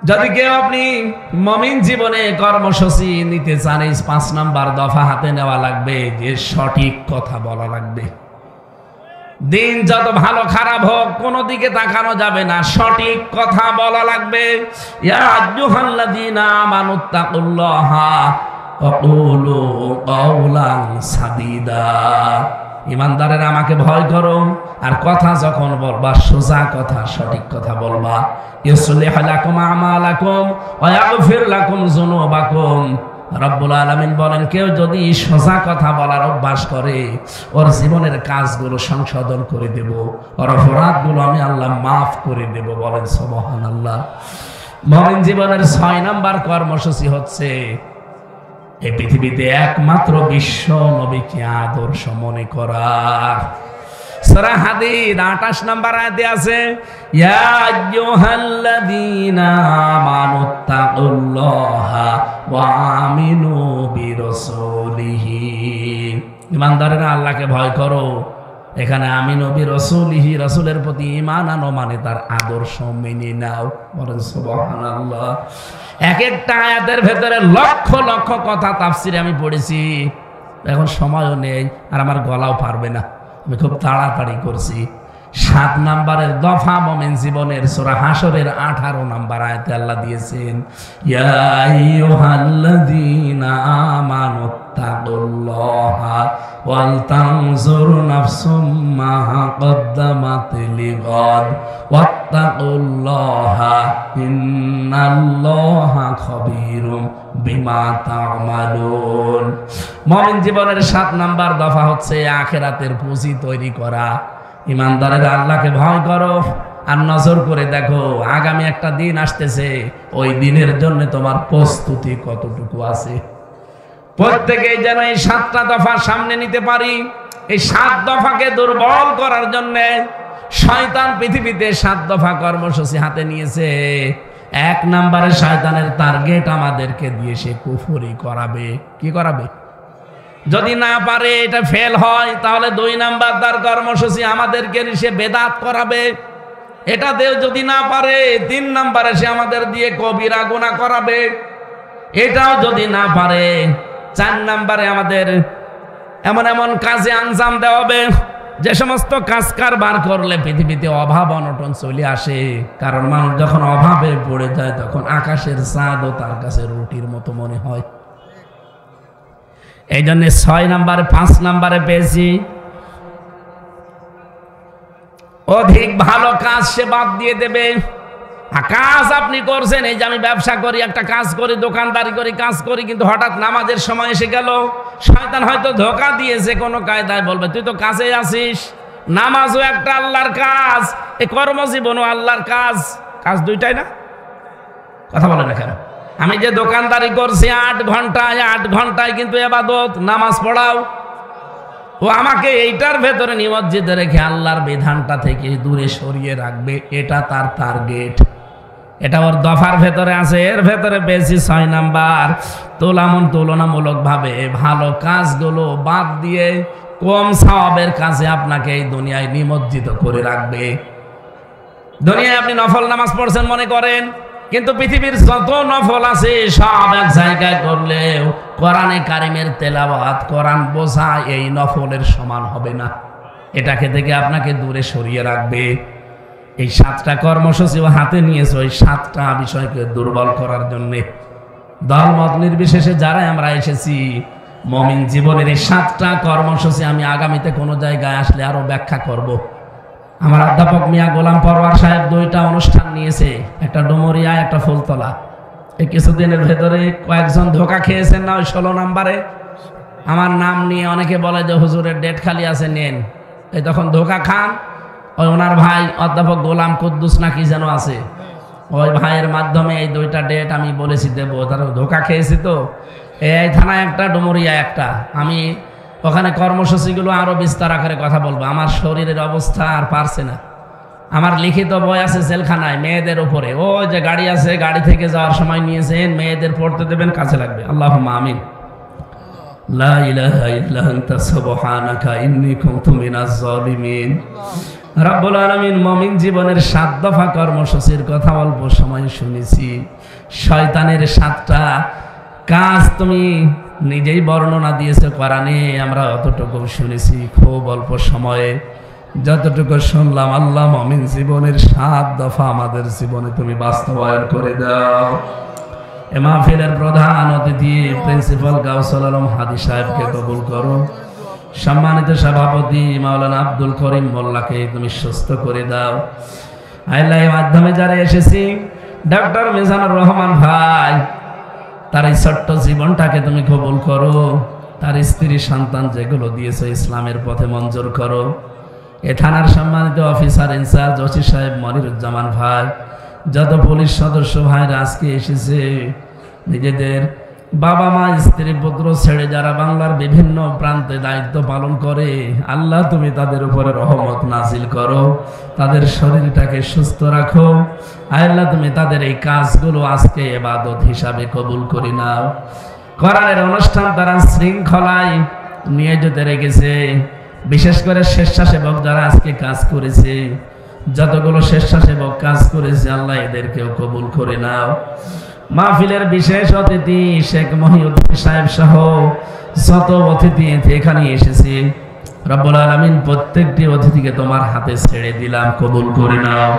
যদি কেউ আপনি মুমিন জীবনে কর্মসূচি নিতে চান, এই 5 নম্বর দফা হাতে নেওয়া লাগবে, যে সঠিক কথা বলা লাগবে। দিন যত ভালো খারাপ হোক কোনো দিকে তাকানো যাবে না, সঠিক কথা বলা লাগবে। ইয়া আইয়ুহাল্লাযীনা আমানুত্তাকুল্লাহা ওয়া কুলু কাওলান সাদীদা, ঈমানদারেরা আমাকে ভয় করো আর কথা যখন বলবা সোজা কথা, সঠিক কথা বলবা। ইউসলিহ লাকুম আমালাকুম ওয়া ইয়াগফির লাকুম যুনুবাকুম। রব্বুল আলামিন বলেন, কেউ যদি সোজা কথা বলার অভ্যাস করে, ওর জীবনের কাজগুলো সংশোধন করে দেব, ওর অপরাধগুলো আমি আল্লাহ মাফ করে দেব। বলেন সুবহানাল্লাহ। মুমিন জীবনের 6 নম্বর কর্মসূচি হচ্ছে এই পৃথিবীতে একমাত্র বিশ্ব নবীকে আদর্শ মনে করা। সূরা হাদীদ 28 নম্বর আয়াতে আছে, ইয়া আইয়ুহাল্লাযীনা আমানুত্তাকুল্লাহা ওয়া আমিনু বিরাসূলিহি, ঈমানদারেরা আল্লাহকে ভয় করো। এখানে আমিনু বিরাসূলিহি, রাসূলের প্রতি ঈমান আনো মানে তার আদর্শ মেনে নাও। বলেন সুবহানাল্লাহ। এক একটা আয়াতের ভেতরে লক্ষ লক্ষ কথা তাফসিরে আমি পড়েছি, এখন সময়ও নেই আর আমার গলাও পারবে না, আমি খুব তাড়াতাড়ি করছি। 7 নম্বরের দফা মুমিন জীবনের সূরা হাশরের 18 নম্বর আয়াতে আল্লাহ দিয়েছেন, ইয়া আইয়ুহাল্লাযীনা আমানুত্তাকুল্লাহা ওয়াল তানজুর নাফসুম মা কদ্দামাত লিগাদ ওয়াত্তাকুল্লাহা ইন্নাল্লাহা খাবীরুম বিমা তা'মালুন। মুমিন জীবনের 7 নম্বর দফা হচ্ছে আখিরাতের পুঁজি তৈরি করা। ঈমানদারেরা আল্লাহকে ভয় করো আর নজর করে দেখো আগামী একটা দিন আসতেছে, ওই দিনের জন্য তোমার প্রস্তুতি কতটুকু আছে। প্রত্যেকেই যেন এই 7টা দফা সামনে নিতে পারি। এই 7 দফাকে দুর্বল করার জন্য শয়তান পৃথিবীতে 7 দফা কর্মসূচি হাতে নিয়েছে। 1 নম্বরে শয়তানের টার্গেট আমাদেরকে দিয়ে সে কুফরি করাবে। কি করাবে? যদি না পারে, এটা ফেল হয়, তাহলে 2 নাম্বার তার কর্মসূচি আমাদেরকে সে বেদাত করাবে। এটাতেও যদি না পারে, 3 নাম্বারে সে আমাদের দিয়ে কবিরা গুনাহ করাবে। এটাও যদি না পারে, 4 নাম্বারে আমাদের এমন এমন কাজে আঞ্জাম দেওয়া হবে যে সমস্ত কাজ কারবার করলে পৃথিবীতে অভাব অনটন চলে আসে। কারণ মানুষ যখন অভাবে পড়ে যায় তখন আকাশের চাঁদও তার কাছে রুটির মতো মনে হয়। এই জন্য 6 নম্বরে 5 নম্বরে পেয়েছি অধিক ভালো কাজ সে বাদ দিয়ে দেবে। কাজ আপনি করছেন, এই যে আমি ব্যবসা করি, একটা কাজ করি, দোকানদারি করি, কাজ করি, কিন্তু হঠাৎ নামাজের সময় এসে গেল, শয়তান হয়তো ধোঁকা দিয়েছে কোনো কায়দায়, বলবে তুই তো কাজে আসিস। নামাজও একটা আল্লাহর কাজ, এই কর্মজীবনও আল্লাহর কাজ, কাজ দুইটাই না? কথা বলে না কেন? আমি যে দোকানদারি করছি 8 ঘন্টায় কিন্তু ইবাদত, নামাজ পড়াও। ও আমাকে এইটার ভেতরে নিমজ্জিত রেখে আল্লাহর বিধানটা থেকে দূরে সরিয়ে রাখবে, এটা তার টার্গেট। এটা ওর দফার ভেতরে আছে। এর ভেতরে পেয়েছি 6 নাম্বার, তুলনামূলকভাবে ভালো কাজগুলো বাদ দিয়ে কম সওয়াবের কাজে আপনাকে এই দুনিয়ায় নিমজ্জিত করে রাখবে। দুনিয়ায় আপনি নফল নামাজ পড়ছেন মনে করেন, কিন্তু পৃথিবীর যত নফল আছে সব এক জায়গায় করলেও কোরআনে কারিমের তেলাওয়াত, কোরআন বোঝা এই নফলের সমান হবে না। এটাকে থেকে আপনাকে দূরে সরিয়ে রাখবে। এই 7টা কর্মসূচিও হাতে নিয়েছে ওই 7টা বিষয়কে দুর্বল করার জন্যে। দলমত নির্বিশেষে যারা আমরা এসেছি, মুমিন জীবনের এই 7টা কর্মসূচি আমি আগামীতে কোনো জায়গায় আসলে আরো ব্যাখ্যা করব। আমার অধ্যাপক মিয়া গোলাম পরওয়ার সাহেব 2টা অনুষ্ঠান নিয়েছে, একটা ডুমুরিয়া, একটা ফুলতলা। এই কিছুদিনের ভেতরে কয়েকজন ধোঁকা খেয়েছেন না ওই 16 নাম্বারে। আমার নাম নিয়ে অনেকে বলে যে হুজুরের ডেট খালি আছে, নেন। এই তখন ধোঁকা খান। ওই ওনার ভাই অধ্যাপক গোলাম কুদ্দুস না কি যেন আছে, ওই ভাইয়ের মাধ্যমে এই 2টা ডেট আমি বলেছি দেবো। তারা ধোঁকা খেয়েছি তো, এই থানায় একটা, ডুমুরিয়া একটা। আমি ওখানে কর্মসূচিগুলো আরো বিস্তার আকারে কথা বলবো। আমার শরীরের অবস্থা আর পারছে না। আমার লিখিত বই আছে জেলখানায় মেয়েদের উপরে, ও যে গাড়ি আছে, গাড়ি থেকে যাওয়ার সময় নিয়েছেন, মেয়েদের পড়তে দেবেন, কাছে লাগবে। আল্লাহুম্মা আমিন। লা ইলাহা ইল্লা আনতা সুবহানাকা ইন্নী কুনতু মিনাজ জালিমিন। রব্বুল আলামিন মুমিন জীবনের 7 দফা কর্মসূচির কথা অল্প সময় শুনেছি। শয়তানের 7টা কাজ তুমি নিজেই বর্ণনা দিয়েছে কোরআনে, আমরা অতটুকু শুনেছি খুব অল্প সময়ে। যতটুকু শুনলাম, আল্লাহ মুমিন জীবনের 7 দফা আমাদের জীবনে তুমি বাস্তবায়ন করে দাও। এ মাহফিলের প্রধান অতিথি প্রিন্সিপাল গাউসুল আলম হাদি সাহেবকে কবুল করো। সম্মানিত সভাপতি মাওলানা আব্দুল করিম মোল্লাকে তুমি সুস্থ করে দাও। আল্লাহ এর মাধ্যমে যারা এসেছি, ডক্টর মিজানুর রহমান ভাই, তার এই ছোট্ট জীবনটাকে তুমি কবুল করো। তার স্ত্রী সন্তান যেগুলো দিয়েছে ইসলামের পথে মঞ্জুর করো। এ থানার সম্মানিত অফিসার ইনচার্জ ওসি সাহেব মনিরুজ্জামান ভাই, যত পুলিশ সদস্য ভাইরা আজকে এসেছে, নিজেদের বাবা মা স্ত্রী পুত্র ছেড়ে যারা বাংলার বিভিন্ন প্রান্তে দায়িত্ব পালন করে, আল্লাহ তুমি তাদের উপরে রহমত নাজিল করো, তাদের শরীরটাকে সুস্থ রাখো। আল্লাহ তুমি তাদের এই কাজগুলো আজকে ইবাদত হিসাবে কবুল করে নাও। কোরআনের অনুষ্ঠান তারা শৃঙ্খলায় নিয়ে যেতে রেখেছে। বিশেষ করে স্বেচ্ছাসেবক যারা আজকে কাজ করেছে, যতগুলো স্বেচ্ছাসেবক কাজ করেছে, আল্লাহ এদেরকেও কবুল করে নাও। মাহফিলের বিশেষ অতিথি শেখ মহিউদ্দিন সাহেব সহ যত অতিথি এখানে এসেছে, রব্বুল আলামিন প্রত্যেকটি অতিথিকে তোমার হাতে ছেড়ে দিলাম, কবুল করে নাও।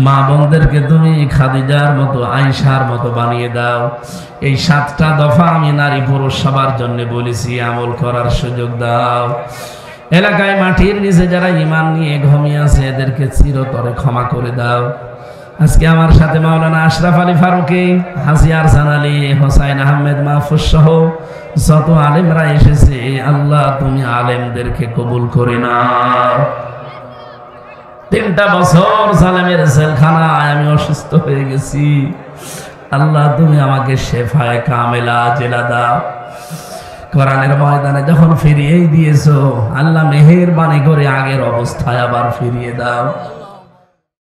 মা বোনদেরকে তুমি খাদিজার মতো, আয়েশার মতো বানিয়ে দাও। এই 7টা দফা আমি নারী পুরুষ সবার জন্য বলেছি, আমল করার সুযোগ দাও। এলাকায় মাটির নিচে যারা ঈমান নিয়ে ঘুমিয়ে আছে, এদেরকে চিরতরে ক্ষমা করে দাও। আজকে আমার সাথে মাওলানা আশরাফ আলী ফারুকী, হাজী আরসান আলী, হোসাইন আহমেদ মাহফুজ সহ যত আলেমরা এসেছে, আল্লাহ তুমি আলেমদেরকে কবুল করে নাও। 3টা বছর জালেমের জেলখানায় আমি অসুস্থ হয়ে গেছি, আল্লাহ তুমি আমাকে শেফায়ে কামেলা জেলা দাও। কোরআনের ময়দানে যখন ফিরিয়েই দিয়েছো, আল্লাহ মেহেরবানি করে আগের অবস্থায় আবার ফিরিয়ে দাও।